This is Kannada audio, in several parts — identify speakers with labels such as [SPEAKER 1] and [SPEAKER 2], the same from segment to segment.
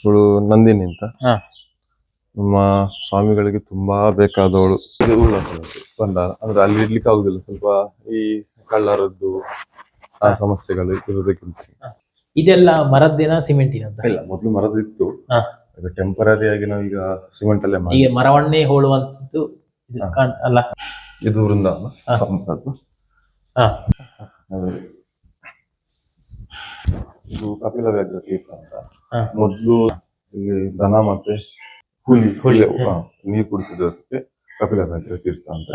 [SPEAKER 1] ಇವಳು ನಂದಿನಿ ಅಂತ
[SPEAKER 2] ಹಾ.
[SPEAKER 1] ನಮ್ಮ ಸ್ವಾಮಿಗಳಿಗೆ ತುಂಬಾ ಬೇಕಾದವಳು. ಇದು ಬಂಡಾರ ಅಂದ್ರೆ ಅಲ್ಲಿ ಇಡ್ಲಿಕ್ಕೆ ಆಗುದಿಲ್ಲ, ಸ್ವಲ್ಪ ಈ ಕಳ್ಳರದ್ದು ಆ ಸಮಸ್ಯೆಗಳು ಇರೋದಕ್ಕಿಂತ.
[SPEAKER 2] ಇದೆಲ್ಲ ಮರದ್ದಿನ ಸಿಮೆಂಟಿನ ಅಂತ?
[SPEAKER 1] ಇಲ್ಲ, ಮೊದ್ಲು ಮರದಿತ್ತು, ಈಗ ಟೆಂಪರರಿ ಆಗಿ ನಾವೀಗ ಸಿಮೆಂಟ್ ಅಲ್ಲೇ ಮಾಡಿ.
[SPEAKER 2] ಈಗ ಮರವನ್ನೇ ಹೋಳುವಂತದ್ದು ಅಲ್ಲ,
[SPEAKER 1] ಇದು ವೃಂದಾವನ ಸಂಪತ್ತು. ಇದು ಕಪಿಲ ವ್ಯಾಘ್ರ ತೀರ್ಥ ಅಂತ. ಮೊದ್ಲು ಇಲ್ಲಿ ದನ ಮತ್ತೆ ಹುಲಿ ನೀರು ಕುಡಿಸಿದಕ್ಕೆ ಕಪಿಲ ವ್ಯಾಘ್ರ ತೀರ್ಥ ಅಂತ.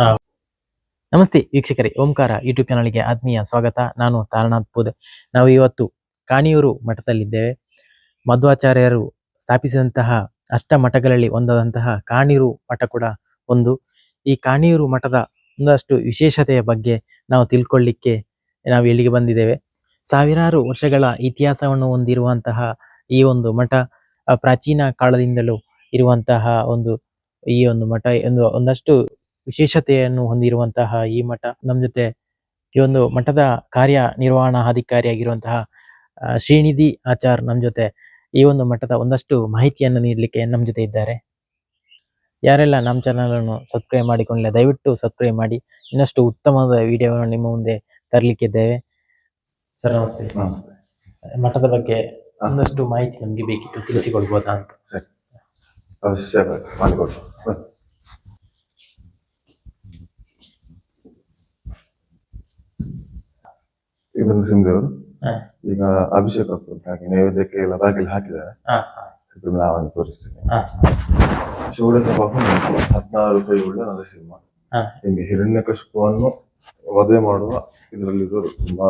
[SPEAKER 2] ನಮಸ್ತೆ ವೀಕ್ಷಕರೇ, ಓಂಕಾರ ಯೂಟ್ಯೂಬ್ ಚಾನಲ್ಗೆ ಆತ್ಮೀಯ ಸ್ವಾಗತ. ನಾನು ತಾರನಾಥ್ ಪೂದೆ. ನಾವು ಇವತ್ತು ಕಾಣಿಯೂರು ಮಠದಲ್ಲಿದ್ದೇವೆ. ಮಧ್ವಾಚಾರ್ಯರು ಸ್ಥಾಪಿಸಿದಂತಹ ಅಷ್ಟ ಮಠಗಳಲ್ಲಿ ಒಂದಾದಂತಹ ಕಾಣಿಯೂರು ಮಠ ಕೂಡ ಒಂದು. ಈ ಕಾಣಿಯೂರು ಮಠದ ಒಂದಷ್ಟು ವಿಶೇಷತೆಯ ಬಗ್ಗೆ ನಾವು ತಿಳ್ಕೊಳ್ಳಿಕ್ಕೆ ನಾವು ಇಲ್ಲಿಗೆ ಬಂದಿದ್ದೇವೆ. ಸಾವಿರಾರು ವರ್ಷಗಳ ಇತಿಹಾಸವನ್ನು ಹೊಂದಿರುವಂತಹ ಈ ಒಂದು ಮಠ, ಪ್ರಾಚೀನ ಕಾಲದಿಂದಲೂ ಇರುವಂತಹ ಈ ಒಂದು ಮಠ ಒಂದಷ್ಟು ವಿಶೇಷತೆಯನ್ನು ಹೊಂದಿರುವಂತಹ ಈ ಮಠ. ನಮ್ಮ ಜೊತೆ ಈ ಒಂದು ಮಠದ ಕಾರ್ಯನಿರ್ವಹಣಾ ಅಧಿಕಾರಿಯಾಗಿರುವಂತಹ ಶ್ರೀನಿಧಿ ಆಚಾರ್ ನಮ್ಮ ಜೊತೆ ಈ ಒಂದು ಮಠದ ಒಂದಷ್ಟು ಮಾಹಿತಿಯನ್ನು ನೀಡಲಿಕ್ಕೆ ನಮ್ಮ ಜೊತೆ ಇದ್ದಾರೆ. ಯಾರೆಲ್ಲ ನಮ್ಮ ಚಾನಲ್ ಅನ್ನು ಸಬ್ಸ್ಕ್ರೈಬ್ ಮಾಡಿಕೊಂಡಿಲ್ಲ, ದಯವಿಟ್ಟು ಸಬ್ಸ್ಕ್ರೈಬ್ ಮಾಡಿ. ಇನ್ನಷ್ಟು ಉತ್ತಮವಾದ ವಿಡಿಯೋವನ್ನು ನಿಮ್ಮ ಮುಂದೆ ತರಲಿಕ್ಕಿದ್ದೇವೆ. ಸರ್ ನಮಸ್ತೆ. ಮಠದ ಬಗ್ಗೆ ಒಂದಷ್ಟು ಮಾಹಿತಿ ನಮ್ಗೆ ಬೇಕಿತ್ತು, ತಿಳಿಸಿಕೊಡ್ಬೋದಾ ಅಂತ?
[SPEAKER 1] ಸರಿ, ಅವಶ್ಯ ಮಾಡಿಕೊಡಿ. ಇದೊಂದು ಸಿಂಧವರು ಈಗ ಅಭಿಷೇಕ ಆಗ್ತದೆ, ಹಾಗೆ ನೈವೇದ್ಯಕ್ಕೆ ಎಲ್ಲ ಬಾಗಿಲು ಹಾಕಿದ್ದಾರೆ. ನಾವನ್ನು ತೋರಿಸ್ತೇನೆ. ಷೋಡಶ ಬಾಹು 16 ಕೈಯುಳ್ಳ ನರಸಿಂಹ. ನಿಮಗೆ ಹಿರಣ್ಯಕಶಿಪುವನ್ನು ವಧೆ ಮಾಡುವ ಇದರಲ್ಲಿರೋರು ತುಂಬಾ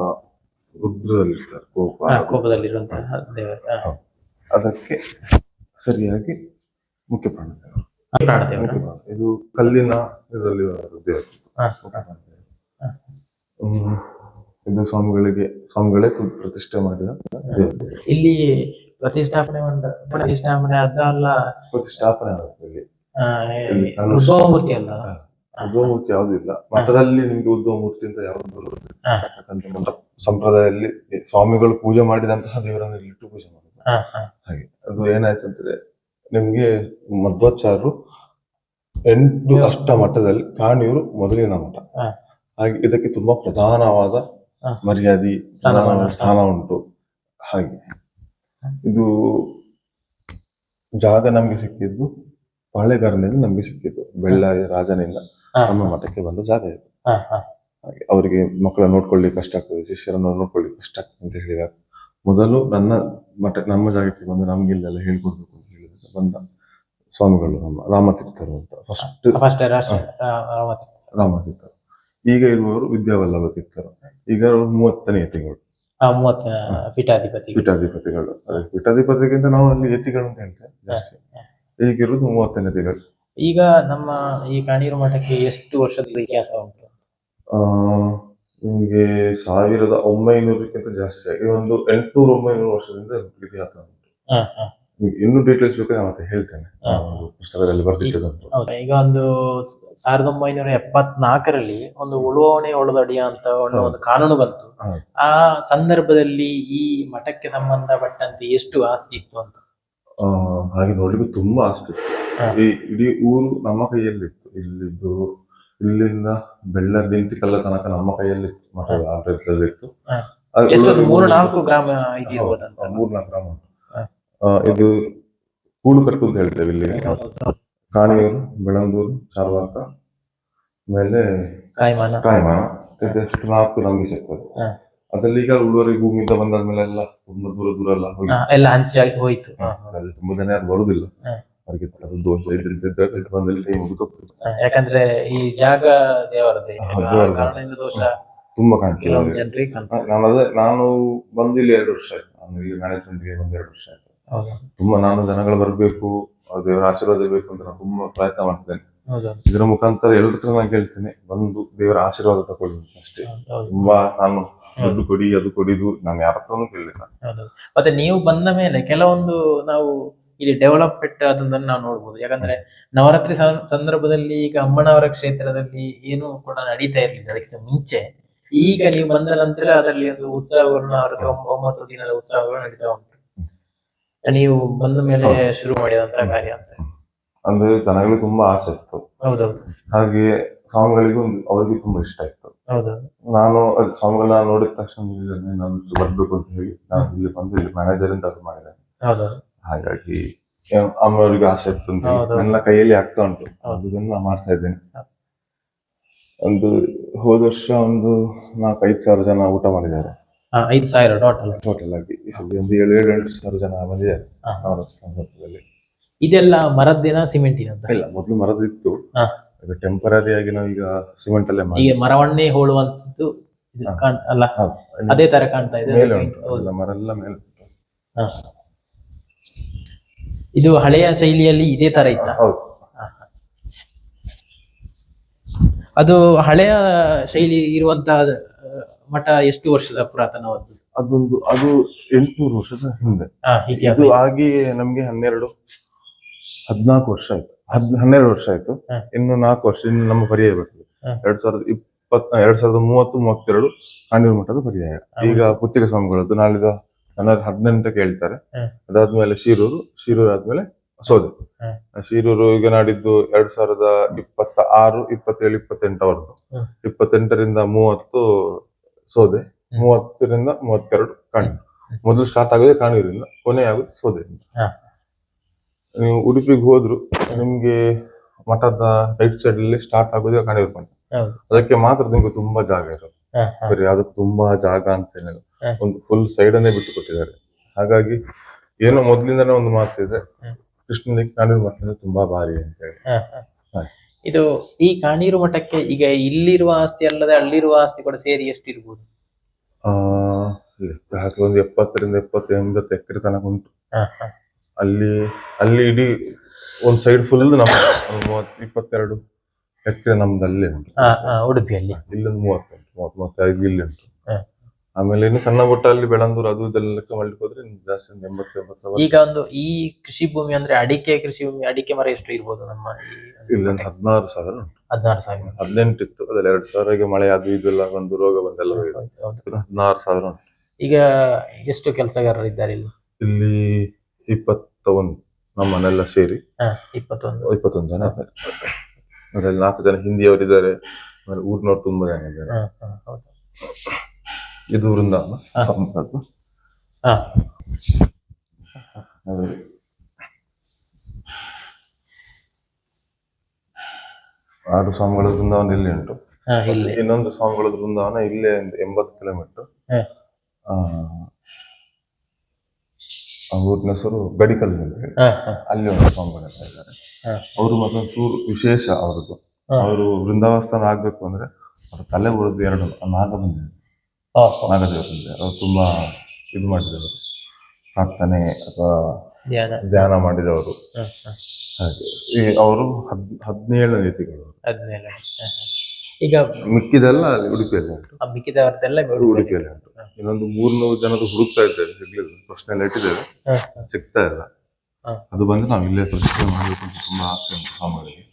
[SPEAKER 1] ರುದ್ರದಲ್ಲಿರ್ತಾರೆ,
[SPEAKER 2] ಕೋಪದಲ್ಲಿರುವಂತಹ
[SPEAKER 1] ಅದಕ್ಕೆ ಸರಿಯಾಗಿ ಮುಖ್ಯ ಪ್ರಾಣದೇವರು. ಇದು ಕಲ್ಲಿನ ಇದರಲ್ಲಿ ದೇವರು. ಇದು ಸ್ವಾಮಿಗಳೇ ಪ್ರತಿಷ್ಠೆ ಮಾಡಿದ ದೇವರು.
[SPEAKER 2] ಇಲ್ಲಿ ಪ್ರತಿಷ್ಠಾಪನೆ ಅದಲ್ಲ,
[SPEAKER 1] ಪ್ರತಿಷ್ಠಾಪನೆ ಆಗುತ್ತೆ ಇಲ್ಲಿ.
[SPEAKER 2] ಉದ್ಭವ ಮೂರ್ತಿ ಅಲ್ಲ,
[SPEAKER 1] ಉದ್ಭವ ಮೂರ್ತಿ ಯಾವ್ದು ಇಲ್ಲ ಮಠದಲ್ಲಿ. ನಿಮ್ಗೆ ಉದ್ಭವ ಮೂರ್ತಿ ಅಂತ ಯಾವ್ದು ಬರುತ್ತೆ? ಯಾಕಂದ್ರೆ ಮಠ ಸಂಪ್ರದಾಯದಲ್ಲಿ ಸ್ವಾಮಿಗಳು ಪೂಜೆ ಮಾಡಿದಂತಹ ದೇವರನ್ನು ಇಲ್ಲಿಟ್ಟು ಪೂಜೆ ಮಾಡುದು. ಹಾಗೆ ಅದು ಏನಾಯ್ತು ಅಂದ್ರೆ, ನಿಮ್ಗೆ ಮಧ್ವಾಚಾರ್ಯರು 8 ಅಷ್ಟ ಮಠದಲ್ಲಿ ಕಾಣಿಯೂರು ಮೊದಲಿನ ಮಠ. ಹಾಗೆ ಇದಕ್ಕೆ ತುಂಬಾ ಪ್ರಧಾನವಾದ ಮರ್ಯಾದೆ ಸ್ಥಾನ ಉಂಟು. ಹಾಗೆ ಇದು ಜಾಗ ನಮ್ಗೆ ಸಿಕ್ಕಿದ್ದು ಪಾಳೆಗಾರನಿಂದ ನಮ್ಗೆ ಸಿಕ್ಕಿದ್ದು. ಬೆಳ್ಳಾರಿ ರಾಜನಿಂದ ನಮ್ಮ ಮಠಕ್ಕೆ ಬಂದ ಜಾಗ ಇದು. ಹಾಗೆ ಅವರಿಗೆ ಮಕ್ಕಳನ್ನು ನೋಡ್ಕೊಳ್ಳಿಕ್ಕೆ ಕಷ್ಟ ಆಗ್ತದೆ, ಶಿಷ್ಯರನ್ನು ನೋಡ್ಕೊಳ್ಳಿಕ್ಕೆ ಕಷ್ಟ ಆಗ್ತದೆ ಅಂತ ಹೇಳಿದಾಗ ಮೊದಲು ನಮ್ಮ ಜಾಗಕ್ಕೆ ಬಂದು ನಮ್ಗೆ ಇಲ್ಲೆಲ್ಲ ಹೇಳ್ಕೊಡ್ಬೇಕು ಅಂತ ಹೇಳಿದಾಗ ಬಂದ ಸ್ವಾಮಿಗಳು ನಮ್ಮ ರಾಮತೀರ್ಥರು ಅಂತ. ಫಸ್ಟ್ ರಾಮತೀರ್ಥರು. ಈಗ ಇರುವವರು ವಿದ್ಯಾವಲ್ಲಭ ತೀರ್ಥರು. ಈಗ 30ನೇ ಯತಿಗಳು, ಪೀಠಾಧಿಪತಿಗಳು. ಪೀಠಾಧಿಪತಿಗಿಂತ ನಾವು ಅಲ್ಲಿ ಯತಿಗಳು ಅಂತ ಹೇಳ್ತೇವೆ ಜಾಸ್ತಿ. ಈಗಿರುವುದು 30ನೇ ಯತಿಗಳು.
[SPEAKER 2] ಈಗ ನಮ್ಮ ಈ ಕಾಣಿಯೂರು ಮಠಕ್ಕೆ ಎಷ್ಟು ವರ್ಷದ ಇತಿಹಾಸ ಉಂಟು?
[SPEAKER 1] ನಿಮಗೆ 1900ಕ್ಕಿಂತ ಜಾಸ್ತಿ ಆಗಿ ಒಂದು 800-900 ವರ್ಷದಿಂದ ಇತಿಹಾಸ ಉಂಟು. ಇನ್ನು ಡೀಟೇಲ್ಸ್ ಬೇಕಾದ್ರೆ ಮತ್ತೆ ಹೇಳ್ತೇನೆ, ಪುಸ್ತಕದಲ್ಲಿ ಬರ್ತಿಟ್ಟುಂಟು.
[SPEAKER 2] ಈಗ ಒಂದು 1974ರಲ್ಲಿ ಒಂದು ಉಳುವವಣೆ ಒಳದಡಿಯ ಅಂತ ಒಂದು ಕಾನೂನು ಬಂತು. ಆ ಸಂದರ್ಭದಲ್ಲಿ ಈ ಮಠಕ್ಕೆ ಸಂಬಂಧಪಟ್ಟಂತೆ ಎಷ್ಟು ಆಸ್ತಿ ಇತ್ತು ಅಂತ?
[SPEAKER 1] ಹಾಗೆ ನೋಡ್ಲಿಕ್ಕೆ ತುಂಬಾ ಆಸ್ತಿ ಇತ್ತು. ಇಡೀ ಊರು ನಮ್ಮ ಕೈಯಲ್ಲಿತ್ತು. ಇಲ್ಲಿಂದ ಬೆಳ್ಳರ್ ನಿಂತಿಕಲ್ಲ ತನಕ ನಮ್ಮ ಕೈಯಲ್ಲಿತ್ತು, ಮಠದ ಆಡಳಿತದಲ್ಲಿತ್ತು.
[SPEAKER 2] 3-4 ಗ್ರಾಮ ಇದೆಯಾ?
[SPEAKER 1] 3-4 ಗ್ರಾಮ ಉಂಟು. ಇದು ಕೂಡು ಕಟ್ಟು ಅಂತ ಹೇಳ್ತೇವೆ ಇಲ್ಲಿ. ಕಾಣಿಯೂರು, ಬೆಳಂದೂರು, ಚಾರ್ವಾಕ, ಆಮೇಲೆ ಕಾಯ್ಮಾನ, ಇದೆಷ್ಟು 4 ನಮ್ಗೆ ಸಿಗ್ತದೆ. ಅದ್ರಲ್ಲಿ ಈಗ ಉಳುವರಿಗೆ ಭೂಮಿಯಿಂದ ಬಂದಾದ್ಮೇಲೆ ಎಲ್ಲ ತುಂಬಾ ದೂರ ಎಲ್ಲ
[SPEAKER 2] ಎಲ್ಲ ಹಂಚಾಗಿ ಹೋಯ್ತು.
[SPEAKER 1] ಅಲ್ಲಿ ತುಂಬಾ ಜನ ಯಾರು ಬರುದಿಲ್ಲ, ಅವರಿಗೆ ದೋಷ
[SPEAKER 2] ಯಾಕಂದ್ರೆ ಈ ಜಾಗ ದೇವರದೇ ದೋಷ
[SPEAKER 1] ತುಂಬಾ ಕಾಣ್ತಿಲ್ಲ. ನಾನು ಬಂದು ಇಲ್ಲಿ 2 ವರ್ಷ ಆಯ್ತು. ನಾನು ಇಲ್ಲಿ ಮ್ಯಾನೇಜ್ಮೆಂಟ್ಗೆ ಬಂದು 2 ವರ್ಷ ಆಯ್ತು. ತುಂಬಾ ನಾನು ಜನಗಳು ಬರ್ಬೇಕು, ದೇವರ ಆಶೀರ್ವಾದ ಇರ್ಬೇಕು ಅಂತ ನಾನು ತುಂಬಾ ಪ್ರಯತ್ನ ಮಾಡ್ತೇನೆ. ಇದರ ಮುಖಾಂತರ ಎಲ್ಲರ ಹತ್ರ ನಾನು ಕೇಳ್ತೇನೆ, ಬಂದು ದೇವರ ಆಶೀರ್ವಾದ ತಗೊಳ್ಳಿ ಅಷ್ಟೇ. ತುಂಬಾ ನಾನು ದುಡ್ಡು ಕೊಡಿ ಅದು ಕೊಡಿದು ನಾನು ಯಾರ ಹತ್ರನೂ ಕೇಳಿಲ್ಲ.
[SPEAKER 2] ಮತ್ತೆ ನೀವು ಬಂದ ಮೇಲೆ ಕೆಲವೊಂದು ನಾವು ಇಲ್ಲಿ ಡೆವಲಪ್ಮೆಂಟ್ ಅದನ್ನ ನಾವು ನೋಡ್ಬೋದು. ಯಾಕಂದ್ರೆ ನವರಾತ್ರಿ ಸಂದರ್ಭದಲ್ಲಿ ಈಗ ಅಮ್ಮನವರ ಕ್ಷೇತ್ರದಲ್ಲಿ ಏನು ಕೂಡ ನಡೀತಾ ಇರ್ಲಿಲ್ಲ ಅದಕ್ಕಿಂತ ಮುಂಚೆ. ಈಗ ನೀವು ಬಂದ ನಂತರ ಅದರಲ್ಲಿ ಒಂದು ಉತ್ಸವಗಳು 9 ದಿನದ ಉತ್ಸವಗಳು ನಡೀತಾ ಉಂಟು. ನೀವು ಬಂದ ಮೇಲೆ
[SPEAKER 1] ಹೌದು.
[SPEAKER 2] ಶುರು ಮಾಡಿದಂತ ಕಾರ್ಯ ಅಂತ.
[SPEAKER 1] ಅಂದ್ರೆ ಜನಗಳಿಗೆ ತುಂಬಾ ಆಸೆ ಇತ್ತು,
[SPEAKER 2] ಹೌದೌದು.
[SPEAKER 1] ಹಾಗೆ ಸ್ವಾಮಿಗಳಿಗೂ ಅವ್ರಿಗೆ ತುಂಬಾ ಇಷ್ಟ ಇತ್ತು.
[SPEAKER 2] ಹೌದೌದು.
[SPEAKER 1] ನಾನು ಸ್ವಾಮಿಗಳನ್ನ ನೋಡಿದ ತಕ್ಷಣ ನಾನು ಬರ್ಬೇಕು ಅಂತ ಹೇಳಿ ನಾನು ಇಲ್ಲಿ ಬಂದು ಇಲ್ಲಿ ಮ್ಯಾನೇಜರ್ ಅಂತ ಅದು ಮಾಡಿದೆ.
[SPEAKER 2] ಹೌದೌದು.
[SPEAKER 1] ಹಾಗಾಗಿ ಅಮ್ಮವ್ರಿಗೆ ಆಸೆ ಇತ್ತು ಅಂತ ಹೇಳಿ
[SPEAKER 2] ಹೌದೌದು.
[SPEAKER 1] ನನ್ನ ಕೈಯಲ್ಲಿ ಆಗ್ತಾ ಉಂಟು,
[SPEAKER 2] ಹೌದು.
[SPEAKER 1] ಅದನ್ನ ಮಾಡ್ತಾ ಇದ್ದೇನೆ. ಒಂದು ಹೋದ ವರ್ಷ ಒಂದು 4-5 ಸಾವಿರ ಜನ ಊಟ ಮಾಡಿದ್ದಾರೆ.
[SPEAKER 2] 5,000
[SPEAKER 1] ಟೋಟಲ್ ಆಗಿ ಈ ಸಲ ಒಂದು 7-8 ಸಾವಿರ ಜನ ಬಂದಿದ್ದಾರೆ ಅವರ ಸಂದರ್ಭದಲ್ಲಿ.
[SPEAKER 2] ಇದೆಲ್ಲ ಮರದ್ದಿನ ಸಿಮೆಂಟಿನ ಅಂತ?
[SPEAKER 1] ಇಲ್ಲ, ಮೊದಲು ಮರದಿತ್ತು, ಈಗ ಟೆಂಪರರಿ ಆಗಿ ನಾವು ಈಗ ಸಿಮೆಂಟ್ ಅಲ್ಲೇ
[SPEAKER 2] ಈಗ ಮರವನ್ನೇ ಹೋಳುವಂತದ್ದು ಇದು ಅಲ್ಲ, ಅದೇ ತರ ಕಾಣ್ತಾ ಇದೆ.
[SPEAKER 1] ಮೇಲೆ ಉಂಟು, ಮರ ಎಲ್ಲ ಮೇಲೆ ಉಂಟು.
[SPEAKER 2] ಇದು ಹಳೆಯ ಶೈಲಿಯಲ್ಲಿ ಇದೇ ತರ ಇತ್ತ?
[SPEAKER 1] ಹೌದು.
[SPEAKER 2] ಅದು ಹಳೆಯ ಶೈಲಿ ಇರುವಂತಹ ಮಠ ಎಷ್ಟು ವರ್ಷದ ಪುರಾತನವಾದ್ದು?
[SPEAKER 1] ಅದು 800 ವರ್ಷದ ಹಿಂದೆ. ಇದು ಆಗಿ ನಮ್ಗೆ 14 ವರ್ಷ ಆಯ್ತು, 12 ವರ್ಷ ಆಯ್ತು. ಇನ್ನು 4 ವರ್ಷ ಇನ್ನು ನಮ್ಮ ಪರ್ಯಾಯ ಬರ್ತದೆ. 2030-32 ಕಾಣೂರು ಮಠದ ಪರ್ಯಾಯ. ಈಗ ಪುತ್ತಿಗೆ ಸ್ವಾಮಿಗಳದ್ದು ನಾಳಿದ ಜನವರಿ 18ಕ್ಕೆ ಹೇಳ್ತಾರೆ. ಅದಾದ್ಮೇಲೆ ಶಿರೂರು ಆದ್ಮೇಲೆ ಸೋದೆ. ಶಿರೂರು ಈಗ ನಾಡಿದ್ದು 2026, 27, 28 ಅವರದ್ದು. 28ರಿಂದ 30 ಸೋದೆ, 30ರಿಂದ 32 ಕಾಣೂರು. ಮೊದಲು ಸ್ಟಾರ್ಟ್ ಆಗೋದೇ ಕಾಣೂರಿಂದ, ಕೊನೆ ಆಗೋದು ಸೋದೆಯಿಂದ. ನೀವು ಉಡುಪಿಗೆ ಹೋದ್ರು ನಿಮ್ಗೆ ಮಠದ ರೈಟ್ ಸೈಡ್ ಅಲ್ಲಿ ಸ್ಟಾರ್ಟ್ ಆಗೋದೇ ಕಾಣೂರು ಮಠ. ಅದಕ್ಕೆ ಮಾತ್ರ ನಿಮ್ಗೆ ತುಂಬಾ ಜಾಗ ಇರೋದು, ಬರೀ ಅದಕ್ಕೆ ತುಂಬಾ ಜಾಗ ಅಂತ ಏನಿಲ್ಲ, ಒಂದು ಫುಲ್ ಸೈಡ್ ಅನ್ನೇ ಬಿಟ್ಟು ಕೊಟ್ಟಿದ್ದಾರೆ. ಹಾಗಾಗಿ ಏನೋ ಮೊದ್ಲಿಂದಾನೇ ಒಂದು ಮಾತಿದೆ, ಕೃಷ್ಣನಿಗೆ ಕಾಣೂರು ಮಠ ತುಂಬಾ ಭಾರಿ ಅಂತ ಹೇಳಿ.
[SPEAKER 2] ಇದು ಈ ಕಾಣೂರು ಮಠಕ್ಕೆ ಈಗ ಇಲ್ಲಿರುವ ಆಸ್ತಿ ಅಲ್ಲದೆ ಅಲ್ಲಿರುವ ಆಸ್ತಿ ಕೂಡ ಸೇರಿ ಎಷ್ಟಿರ್ಬೋದು?
[SPEAKER 1] ಒಂದು 70ರಿಂದ 80 ಎಕರೆ ತನಕ ಉಂಟು. ಅಲ್ಲಿ ಇಡೀ ಒಂದ್ ಸೈಡ್ ಫುಲ್ ನಮ್ಮ 22 ಎಕರೆ ನಮ್ದಲ್ಲಿ ಉಂಟು
[SPEAKER 2] ಉಡುಪಿಯಲ್ಲಿ.
[SPEAKER 1] ಇಲ್ಲೊಂದು 30-35 ಇಲ್ಲಿ ಉಂಟು. ಆಮೇಲೆ ಇನ್ನು ಸಣ್ಣ ಪುಟ್ಟ ಅಲ್ಲಿ ಬೆಳಂದೂರು ಅದು ಇದೆಲ್ಲ ಲೆಕ್ಕ ಮಾಡ್ಲಿಕ್ಕೆ ಹೋದ್ರೆ ಜಾಸ್ತಿ 80-80.
[SPEAKER 2] ಈಗ ಒಂದು ಈ ಕೃಷಿ ಭೂಮಿ ಅಂದ್ರೆ ಅಡಿಕೆ ಕೃಷಿ ಭೂಮಿ, ಅಡಿಕೆ ಮರ ಎಷ್ಟು ಇರ್ಬೋದು ನಮ್ಮ
[SPEAKER 1] ಇಲ್ಲಿ? 16,000 ಉಂಟು.
[SPEAKER 2] 16,000.
[SPEAKER 1] 18 ಇತ್ತು, ಅದ್ರಲ್ಲಿ 2,000ಗೆ ಮಳೆ ಅದು ಇದೆಲ್ಲ ಒಂದು ರೋಗ ಬಂದೆಲ್ಲ 16,000 ಉಂಟು.
[SPEAKER 2] ಈಗ ಎಷ್ಟು ಕೆಲಸಗಾರರಿದ್ದಾರೆ ಇಲ್ಲಿ?
[SPEAKER 1] ಇಲ್ಲಿ 21 ನಮ್ಮನ್ನೆಲ್ಲ ಸೇರಿ 21 ಜನ ಇದ್ದಾರೆ. ಅದ್ರಲ್ಲಿ 4 ಜನ ಹಿಂದಿಯವರಿದ್ದಾರೆ, ಆಮೇಲೆ ಊರಿನವ್ರು ತುಂಬಾ ಜನ ಇದ್ದಾರೆ. ಇದು ವೃಂದಾವನ ಸಂಪತ್ತು. 6 ಸ್ವಾಮಿಗಳ ವೃಂದಾವನ ಇಲ್ಲಿ ಉಂಟು. ಇನ್ನೊಂದು ಸ್ವಾಮಿಗಳ ವೃಂದಾವನ ಇಲ್ಲೇ 80 ಕಿಲೋಮೀಟರ್. ಊರಿನ ಹೆಸರು ಗಡಿಕಲ್ ಅಂತ ಹೇಳಿ, ಅಲ್ಲಿ ಒಂದು ಸ್ವಾಮಿಗಳೆಲ್ಲ ಇದ್ದಾರೆ. ಅವರು ಮತ್ತೊಂದು ಚೂರು ವಿಶೇಷ ಅವರದ್ದು. ಅವರು ವೃಂದಾವಸ್ಥಾನ ಆಗ್ಬೇಕು ಅಂದ್ರೆ ಅವ್ರ ತಲೆ ಉಳಿದು 2 ನಾಗ ಬಂದಿದೆ, ನಾಗದೇವರಿದೆ. ಅವ್ರು ತುಂಬಾ ಇದು ಮಾಡಿದವರು, ಪ್ರಾರ್ಥನೆ ಅಥವಾ ಧ್ಯಾನ ಮಾಡಿದವರು. ಹಾಗೆ ಅವರು 17 ನೀತಿಗಳು.
[SPEAKER 2] ಈಗ
[SPEAKER 1] ಮಿಕ್ಕಿದೆಲ್ಲ ಉಡುಪಿಯಲ್ಲಿ ಉಂಟು.
[SPEAKER 2] ಮಿಕ್ಕಿದವರದೆಲ್ಲ
[SPEAKER 1] ಉಡುಪಿಯಲ್ಲಿ ಉಂಟು. ಇನ್ನೊಂದು 300 ಜನದ ಹುಡುಕ್ತಾ ಇದ್ದೇವೆ, ಸಿಗ್ಲಿಲ್ಲ, ಪ್ರಶ್ನೆ ಎಲ್ಲ ಇಟ್ಟಿದ್ದೇವೆ, ಸಿಗ್ತಾ ಇಲ್ಲ. ಅದು ಬಂದು ನಾವು ಇಲ್ಲೇ ಪ್ರತಿಷ್ಠೆ ಮಾಡಬೇಕು ಅಂತ ತುಂಬಾ ಆಸೆ ಉಂಟು ಸ್ವಾಮಿಗಳಿಗೆ.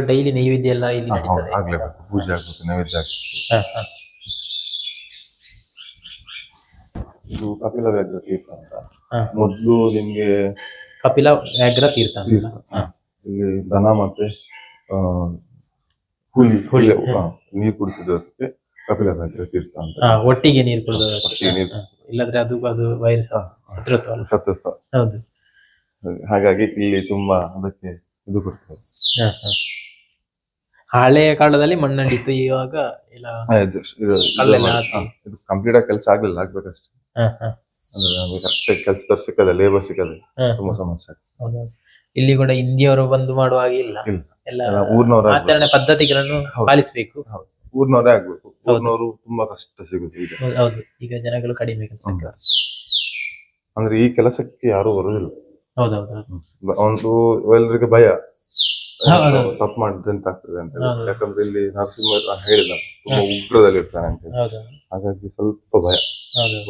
[SPEAKER 2] ಡೈಲಿ ನೈವೇದ್ಯ ಎಲ್ಲ ಇಲ್ಲಿ
[SPEAKER 1] ಆಗ್ಲೇಬೇಕು, ಪೂಜೆ ಆಗ್ಬೇಕು, ನೈವೇದ್ಯ ಆಗ್ಬೇಕು. ಇದು ಕಪಿಲ ವ್ಯಾಘ್ರ ತೀರ್ಥ ಅಂತ. ಮೊದ್ಲು ನಿಮ್ಗೆ
[SPEAKER 2] ಕಪಿಲ ವ್ಯಾಘ್ರ ತೀರ್ಥ
[SPEAKER 1] ಇಲ್ಲಿ ದನ ಮತ್ತೆ ಹುಲಿ ನೀರು ಕುಡಿಸಿದಕ್ಕೆ ಕಪಿಲ ವ್ಯಾಘ್ರ ತೀರ್ಥ ಅಂತ.
[SPEAKER 2] ಒಟ್ಟಿಗೆ ನೀರು ಕುಡಿದ, ಇಲ್ಲದ್ರೆ ಅದು ವೈರಸ್
[SPEAKER 1] ಸತ್ತಸ್ತ.
[SPEAKER 2] ಹೌದು.
[SPEAKER 1] ಹಾಗಾಗಿ ಇಲ್ಲಿ ತುಂಬಾ ಅದಕ್ಕೆ ಇದು ಕೊಡ್ತಾರೆ.
[SPEAKER 2] ಹಳೆಯ ಕಾಲದಲ್ಲಿ ಮಣ್ಣಂಡಿತ್ತು, ಇವಾಗ
[SPEAKER 1] ಇದು ಕಂಪ್ಲೀಟ್ ಆಗಿ ಕೆಲಸ ಆಗ್ಲಿಲ್ಲ, ಆಗ್ಬೇಕಷ್ಟೇ. ಅಂದ್ರೆ ನಮಗೆ ಕರೆಕ್ಟ್ ಕೆಲಸದವ್ರು ಸಿಕ್ಕದೆ, ಲೇಬರ್ ಸಿಕ್ಕದೆ ತುಂಬಾ ಸಮಸ್ಯೆ.
[SPEAKER 2] ಇಲ್ಲಿ ಕೂಡ ಹಿಂದಿಯವರು ಬಂದು ಮಾಡುವ ಹಾಗೆ ಇಲ್ಲ, ಎಲ್ಲ ಊರಿನವರ ಆಚರಣೆ ಪದ್ಧತಿಗಳನ್ನು ಪಾಲಿಸಬೇಕು.
[SPEAKER 1] ಊರಿನವರೇ ಆಗ್ಬೇಕು, ಊರಿನವರು ತುಂಬಾ ಕಷ್ಟ ಸಿಗುತ್ತೆ ಈಗ.
[SPEAKER 2] ಹೌದು, ಈಗ ಜನಗಳು ಕಡಿಮೆ ಕೆಲಸ.
[SPEAKER 1] ಅಂದ್ರೆ ಈ ಕೆಲಸಕ್ಕೆ ಯಾರು ಬರುದಿಲ್ಲ.
[SPEAKER 2] ಹೌದೌದು.
[SPEAKER 1] ಒಂದು ಎಲ್ಲರಿಗೆ ಭಯ, ತಪ್ಪು ಮಾಡಿದ್ರೆ ಎಂತ ಆಗ್ತದೆ ಅಂತ ಹೇಳಿ. ಯಾಕಂದ್ರೆ ಇಲ್ಲಿ ನರಸಿಂಹ ಹೇಳಿದ ತುಂಬಾ ಉಗ್ರದಲ್ಲಿ ಇರ್ತಾನೆ ಅಂತ ಹೇಳಿ, ಹಾಗಾಗಿ ಸ್ವಲ್ಪ ಭಯ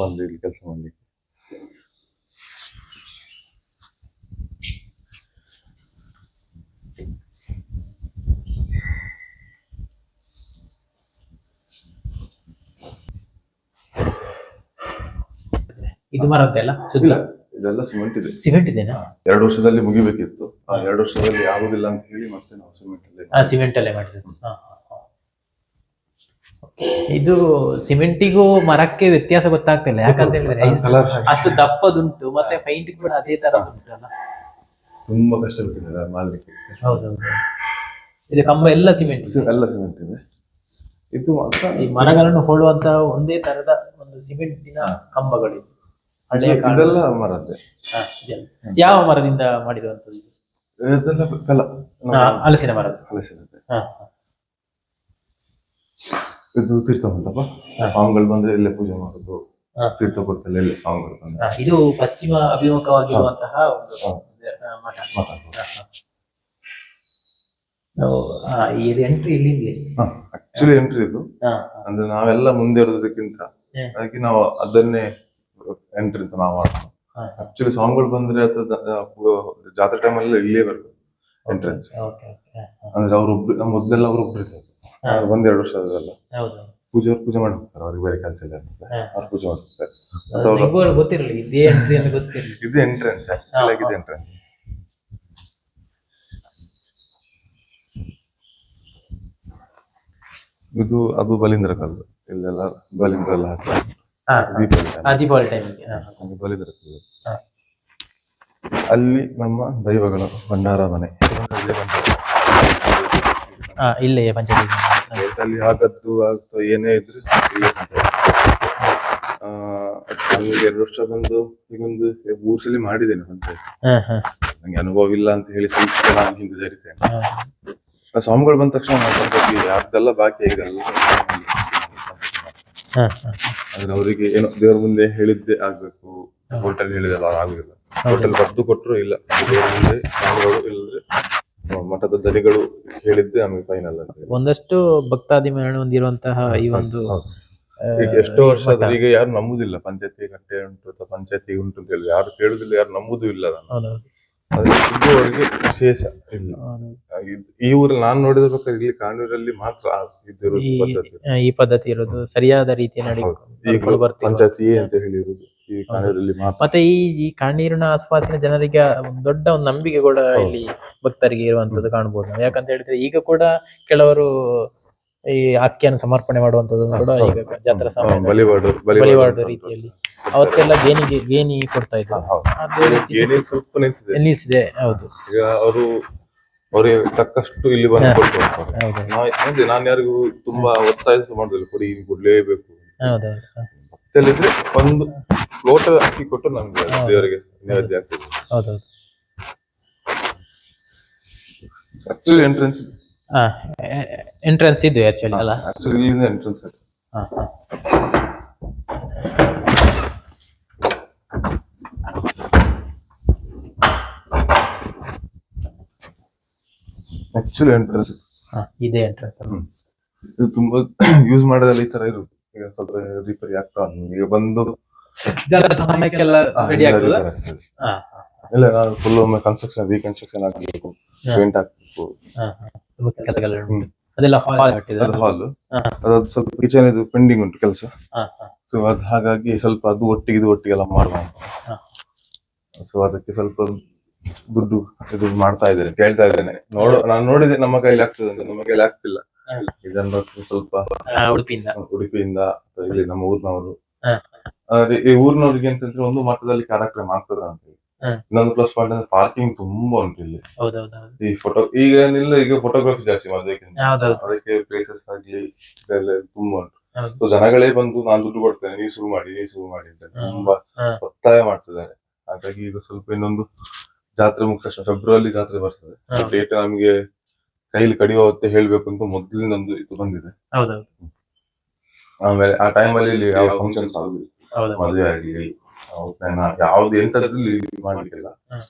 [SPEAKER 1] ಬಂದು ಇಲ್ಲಿ ಕೆಲಸ ಮಾಡ್ಲಿಕ್ಕೆ.
[SPEAKER 2] ಇದು ಮರದ್ದೆ ಅಲ್ಲ ಸುದ್ದಿ
[SPEAKER 1] ಇಲ್ಲ, ಇದೆಲ್ಲ ಸಿಮೆಂಟ್ ಇದೆ.
[SPEAKER 2] ಸಿಮೆಂಟ್ ಇದೆನಾ?
[SPEAKER 1] 2 ವರ್ಷದಲ್ಲಿ ಮುಗಿಬೇಕಿತ್ತು. ಆ 2 ವರ್ಷದಲ್ಲಿ ಆಗುದಿಲ್ಲ ಅಂತ ಹೇಳಿ ಮತ್ತೆ ನಾವು ಸಿಮೆಂಟ್ ಅಲ್ಲೇ
[SPEAKER 2] ಸಿಮೆಂಟ್ ಅಲ್ಲೇ ಮಾಡಿದ್ರು. ಇದು ಸಿಮೆಂಟಿಗೂ ಮರಕ್ಕೆ ವ್ಯತ್ಯಾಸ ಗೊತ್ತಾಗ್ತಿಲ್ಲ, ಯಾಕಂತ ಹೇಳಿದ್ರೆ
[SPEAKER 1] ಕಲರ್
[SPEAKER 2] ಅಷ್ಟು ದಪ್ಪದುಂಟು ಮತ್ತೆ ಪೈಂಟ್ ಕೂಡ ಅದೇ ತರ ಉಂಟಲ್ಲ.
[SPEAKER 1] ತುಂಬಾ ಕಷ್ಟ ಬಿಟ್ಟಿದೆ ಮಾಡ್ಲಿಕ್ಕೆ.
[SPEAKER 2] ಹೌದೌದು. ಇದು ಕಂಬ ಎಲ್ಲ ಸಿಮೆಂಟ್,
[SPEAKER 1] ಎಲ್ಲ ಸಿಮೆಂಟ್ ಇದೆ. ಇದು ಮಾತ್ರ
[SPEAKER 2] ಈ ಮರಗಳನ್ನು ಹೋಳುವಂತ ಒಂದೇ ತರದ ಒಂದು ಸಿಮೆಂಟಿನ ಕಂಬಗಳಿವೆ. ಹಳೆಯ
[SPEAKER 1] ಇದೆಲ್ಲ ಮರದ್ದೆ.
[SPEAKER 2] ಯಾವ ಮರದಿಂದ ಮಾಡಿರುವಂತದ್ದು?
[SPEAKER 1] ಇದೆಲ್ಲ
[SPEAKER 2] ಹಲಸಿನ ಮರದ.
[SPEAKER 1] ಹಲಸಿನದ್ದೆ. ಇದು ತೀರ್ಥ ಮಂಟಪ. ಸ್ವಾಮಿಗಳು ಬಂದ್ರೆ ಇಲ್ಲೇ ಪೂಜೆ ಮಾಡುದು, ತೀರ್ಥ ಕೊಡ್ತಲ್ಲ ಇಲ್ಲೇ ಸ್ವಾಮಿಗಳು ಬಂದ್ರೆ.
[SPEAKER 2] ಇದು ಪಶ್ಚಿಮ ಅಭಿಮುಖವಾಗಿರುವಂತಹ ಒಂದು ಮಠ. ಎಂಟ್ರಿ ಇಲ್ಲಿಂದ
[SPEAKER 1] ಆಕ್ಚುಲಿ ಎಂಟ್ರಿ ಇದು ಅಂದ್ರೆ ನಾವೆಲ್ಲ ಮುಂದೆ ಇರೋದಕ್ಕಿಂತ ಅದಕ್ಕೆ ನಾವು ಅದನ್ನೇ ಎಂಟ್ರಿ ಅಂತ ನಾವು ಮಾಡ್ತೀವಿ. ಆಕ್ಚುಲಿ ಸ್ವಾಮಿಗಳು ಬಂದ್ರೆ ಜಾತ್ರೆ ಟೈಮಲ್ಲಿ ಇಲ್ಲೇ ಬರ್ತದೆ ಎಂಟ್ರೆನ್ಸ್. ಅಂದ್ರೆ ಅವ್ರೊಬ್ರು ನಮ್ಮ ಮೊದಲೆಲ್ಲ ಅವ್ರೊಬ್ರು ಇರ್ತಾರೆ. 1-2 ವರ್ಷ ಅದಲ್ಲ ಪೂಜೆ ಮಾಡಿ ಹೋಗ್ತಾರೆ. ಅವ್ರಿಗೆ ಬೇರೆ ಕೆಲಸ ಇಲ್ಲ ಇರ್ತದೆ, ಅವ್ರು ಪೂಜೆ ಮಾಡಿ ಹೋಗ್ತಾರೆ.
[SPEAKER 2] ಗೊತ್ತಿರಲಿ ಇದೇ ಎಂಟ್ರಿ ಅಂತ ಗೊತ್ತಿರಲಿ.
[SPEAKER 1] ಇದು ಎಂಟ್ರೆನ್ಸ್, ಆಕ್ಚುಲಿ ಆಗಿದೆ ಎಂಟ್ರೆನ್ಸ್. ಇದು ಅದು ಬಲಿಂದ್ರ ಕಲ್ಲು. ಇಲ್ಲೆಲ್ಲ ಬಲಿಂದ್ರ ಎಲ್ಲ
[SPEAKER 2] ದೀಪಾವಳಿ ಟೈಮಿಗೆ
[SPEAKER 1] ಬಲಿಂದ್ರ ಕಲ್ಲು. ಅಲ್ಲಿ ನಮ್ಮ ದೈವಗಳು ಭಂಡಾರ ಮನೆ
[SPEAKER 2] ಇಲ್ಲೇ ಪಂಚಾಯತ್
[SPEAKER 1] ಅಲ್ಲಿ ಆಗದ್ದು ಆಗ್ತಾ ಏನೇ ಇದ್ರು ನಮ್ಗೆ 2 ವರ್ಷ ಬಂದು ಈಗೊಂದು 3 ಸಲ ಮಾಡಿದ್ದೇನೆ ಪಂಚಾಯತ್. ನಂಗೆ ಅನುಭವ ಇಲ್ಲ ಅಂತ ಹೇಳಿ ಸ್ವಲ್ಪ ನಾನು ಹಿಂದೆ ಜರಿತೇನೆ. ಸ್ವಾಮಿಗಳು ಬಂದ ತಕ್ಷಣ ಯಾರ್ದೆಲ್ಲ ಬಾಕಿ ಆಗಿದೆ ಆದ್ರೆ ಅವರಿಗೆ ಏನೋ ದೇವ್ರ ಮುಂದೆ ಹೇಳಿದ್ದೆ ಆಗ್ಬೇಕು. ಹೋಟೆಲ್ ಹೇಳಿದೆಲ್ಲ ಆಗುದಿಲ್ಲ. ಹೋಟೆಲ್ ಬರ್ದು ಕೊಟ್ಟರು ಇಲ್ಲ, ದೇವ್ರ ಮುಂದೆ ಸ್ವಾಮಿಗಳು ಇಲ್ಲದ್ರೆ ಮಠದ ದನಿಗಳು ಹೇಳಿದ್ದೆ ನಮಗೆ ಫೈನಲ್ ಅಂತ.
[SPEAKER 2] ಒಂದಷ್ಟು ಭಕ್ತಾದಿಮರಣ ಹೊಂದಿರುವಂತಹ ಈ ಒಂದು
[SPEAKER 1] ಈಗ ಎಷ್ಟೋ ವರ್ಷ ಈಗ ಯಾರು ನಂಬುದಿಲ್ಲ ಪಂಚಾಯತಿ ಕಟ್ಟೆ ಉಂಟು ಅಥವಾ ಪಂಚಾಯತಿ ಉಂಟು ಅಂತ ಹೇಳಿ ಯಾರು ಕೇಳುದಿಲ್ಲ, ಯಾರು ನಂಬುದು ಇಲ್ಲ. ಅವರಿಗೆ ವಿಶೇಷ ಇಲ್ಲ. ಈ ಊರಲ್ಲಿ ನಾನು ನೋಡಿದ ಪ್ರಕಾರ ಇಲ್ಲಿ ಕಾನೂರಲ್ಲಿ ಮಾತ್ರ
[SPEAKER 2] ಈ ಪದ್ಧತಿ ಇರೋದು ಸರಿಯಾದ ರೀತಿಯ
[SPEAKER 1] ಪಂಚಾಯತಿ ಅಂತ ಹೇಳಿರುವುದು ಈ ಕಾನೂರಲ್ಲಿ ಮಾತ್ರ.
[SPEAKER 2] ಮತ್ತೆ ಈ ಕಾಣೀರಿನ ಆಸ್ಪಾಸಿನ ಜನರಿಗೆ ದೊಡ್ಡ ಒಂದು ನಂಬಿಕೆ ಕೂಡ ಇಲ್ಲಿ ಭಕ್ತರಿಗೆ ಇರುವಂತದ್ದು ಕಾಣಬಹುದು ನಾವು. ಯಾಕಂತ ಹೇಳಿದ್ರೆ ಈಗ ಕೂಡ ಕೆಲವರು ಈ ಅಕ್ಕಿಯನ್ನು ಸಮರ್ಪಣೆ ಮಾಡುವಂತದ್ದು ಕೂಡ ಈಗ ಜಾತ್ರಾ ಬಲಿವಾಡ ರೀತಿಯಲ್ಲಿ ಅವತ್ತೆಲ್ಲ ಗೇಣಿ ಕೊಡ್ತಾ ಇದ್ರು. ನಿಲ್ಲಿಸಿದೆ. ಹೌದು.
[SPEAKER 1] ಈಗ ಅವರಿಗೆ ತಕ್ಕಷ್ಟು ಇಲ್ಲಿ ಬಂದು ಕೊಟ್ಟು ನಾನು ಯಾರಿಗೂ ತುಂಬಾ ಒತ್ತಾಯ ಮಾಡುದಿಲ್ಲ, ಕೊಡಿ ಕೊಡ್ಲೇಬೇಕು. ಮತ್ತಲ್ಲಿದ್ರೆ ಒಂದು ಲೋಟ ಅಕ್ಕಿ ಕೊಟ್ಟು ನಮ್ಗೆ ದೇವರಿಗೆ ನೈವೇದ್ಯ ಆಗ್ತದೆ.
[SPEAKER 2] ಹೌದೌದು.
[SPEAKER 1] ಆಕ್ಚುಲಿ ಎಂಟ್ರೆನ್ಸ್
[SPEAKER 2] ಇದು ಆಕ್ಚುಲಿ ಅಲ್ಲ,
[SPEAKER 1] ಆಕ್ಚುಲಿ ಇಲ್ಲಿಂದ ಎಂಟ್ರೆನ್ಸ್ ಅದು. ಆಕ್ಚುಲಿ ಎಂಟ್ರೆನ್ಸ್
[SPEAKER 2] ಇದೆ ಎಂಟ್ರೆನ್ಸ್.
[SPEAKER 1] ಇದು ತುಂಬಾ ಯೂಸ್ ಮಾಡೋದ್ರಲ್ಲಿ ಈ ತರ ಇರುದು. ಈಗ ಸ್ವಲ್ಪ ರಿಪೇರಿ ಆಗ್ತಾ ಈಗ ಬಂದು ಇಲ್ಲ ನಾನು ಫುಲ್ ಒಮ್ಮೆ ಕನ್ಸ್ಟ್ರಕ್ಷನ್ ರೀಕನ್ಸ್ಟ್ರಕ್ಷನ್ ಆಗ್ಬೇಕು, ಪೇಂಟ್ ಹಾಕ್ಬೇಕು. ಹಾಲ್ ಅದು ಸ್ವಲ್ಪ ಕಿಚನ್ ಇದು ಪೆಂಡಿಂಗ್ ಉಂಟು ಕೆಲಸ. ಸೊ ಅದು ಹಾಗಾಗಿ ಸ್ವಲ್ಪ ಅದು ಒಟ್ಟಿಗೆಲ್ಲ ಮಾಡುವ. ಸೊ ಅದಕ್ಕೆ ಸ್ವಲ್ಪ ದುಡ್ಡು ಇದು ಮಾಡ್ತಾ ಇದ್ದೇನೆ, ಕೇಳ್ತಾ ಇದ್ದೇನೆ. ನಾನು ನೋಡಿದೆ ನಮ್ಮ ಕೈಲಿ ಆಗ್ತದೆ ಅಂತ, ನಮ್ಮ ಕೈಲಿ ಆಗ್ತಿಲ್ಲ. ಇದನ್ನು ಸ್ವಲ್ಪ ಉಡುಪಿಯಿಂದ ಇಲ್ಲಿ ನಮ್ಮ ಊರಿನವರು, ಈ ಊರಿನವ್ರಿಗೆ ಅಂತಂದ್ರೆ ಒಂದು ಮಟ್ಟದಲ್ಲಿ ಕಾರ್ಯಕ್ರಮ ಆಗ್ತದ ಅಂತ ಹೇಳಿ. ಇನ್ನೊಂದು ಪ್ಲಸ್ ಪಾಯಿಂಟ್ ಅಂದ್ರೆ ಪಾರ್ಕಿಂಗ್ ತುಂಬಾ ಉಂಟು ಇಲ್ಲಿ. ಈ ಈಗ ಏನಿಲ್ಲ, ಈಗ ಫೋಟೋಗ್ರಫಿ ಜಾಸ್ತಿ ಮಾಡ್ಬೇಕಂತ ಅದಕ್ಕೆ ಪ್ಲೇಸಸ್ ಆಗ್ಲಿ ಇದೆಲ್ಲ ತುಂಬಾ ಉಂಟು. ಸೊ ಜನಗಳೇ ಬಂದು ನಾನು ದುಡ್ಡು ಕೊಡ್ತೇನೆ, ನೀವು ಶುರು ಮಾಡಿ ಅಂತ ತುಂಬಾ ಒತ್ತಾಯ ಮಾಡ್ತಿದ್ದಾರೆ. ಹಾಗಾಗಿ ಈಗ ಸ್ವಲ್ಪ ಇನ್ನೊಂದು ಜಾತ್ರೆ ಮುಗಿಸ ಫೆಬ್ರವರಿ ಜಾತ್ರೆ ಬರ್ತದೆ. ಡೇಟ್ ನಮ್ಗೆ ಕೈಲಿ ಕಡಿಯುವ ಹೊತ್ತೆ ಹೇಳ್ಬೇಕು ಅಂತ ಮೊದಲಿನೊಂದು ಇದು ಬಂದಿದೆ. ಆಮೇಲೆ ಆ ಟೈಮ್ ಅಲ್ಲಿ ಯಾವ ಫಂಕ್ಷನ್ಸ್ ಆಗುದಿಲ್ಲ, ಮದುವೆ ಆಗ್ಲಿ ಯಾವ್ದು ಎಂತದ್ರಲ್ಲಿ ಮಾಡ್ಲಿಕ್ಕಿಲ್ಲ.